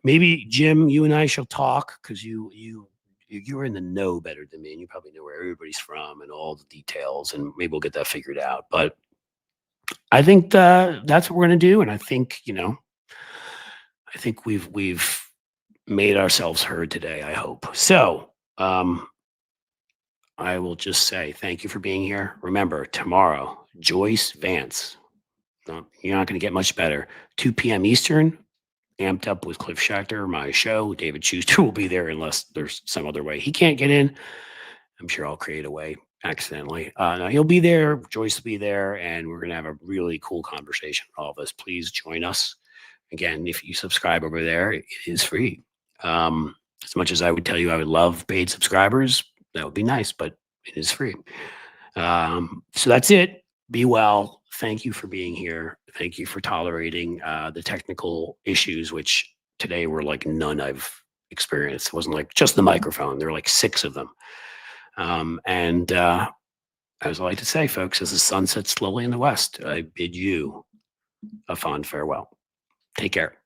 Maybe, Jim, you and I shall talk because you're in the know better than me, and you probably know where everybody's from and all the details, and maybe we'll get that figured out. But I think that's what we're going to do, and I think we've made ourselves heard today. I hope so. I will just say thank you for being here. Remember, tomorrow, Joyce Vance. You're not going to get much better. 2 p.m. Eastern. Amped Up with Cliff Schecter, my show. David Schuster will be there unless there's some other way he can't get in. I'm sure I'll create a way accidentally. No, he'll be there. Joyce will be there, and we're going to have a really cool conversation. All of us, please join us. Again, if you subscribe over there, it is free. As much as I would tell you I would love paid subscribers, that would be nice, but it is free. So that's it. Be well. Thank you for being here. Thank you for tolerating the technical issues, which today were like none I've experienced. It wasn't like just the microphone. There were like 6 of them. And as I like to say, folks, as the sun sets slowly in the west, I bid you a fond farewell. Take care.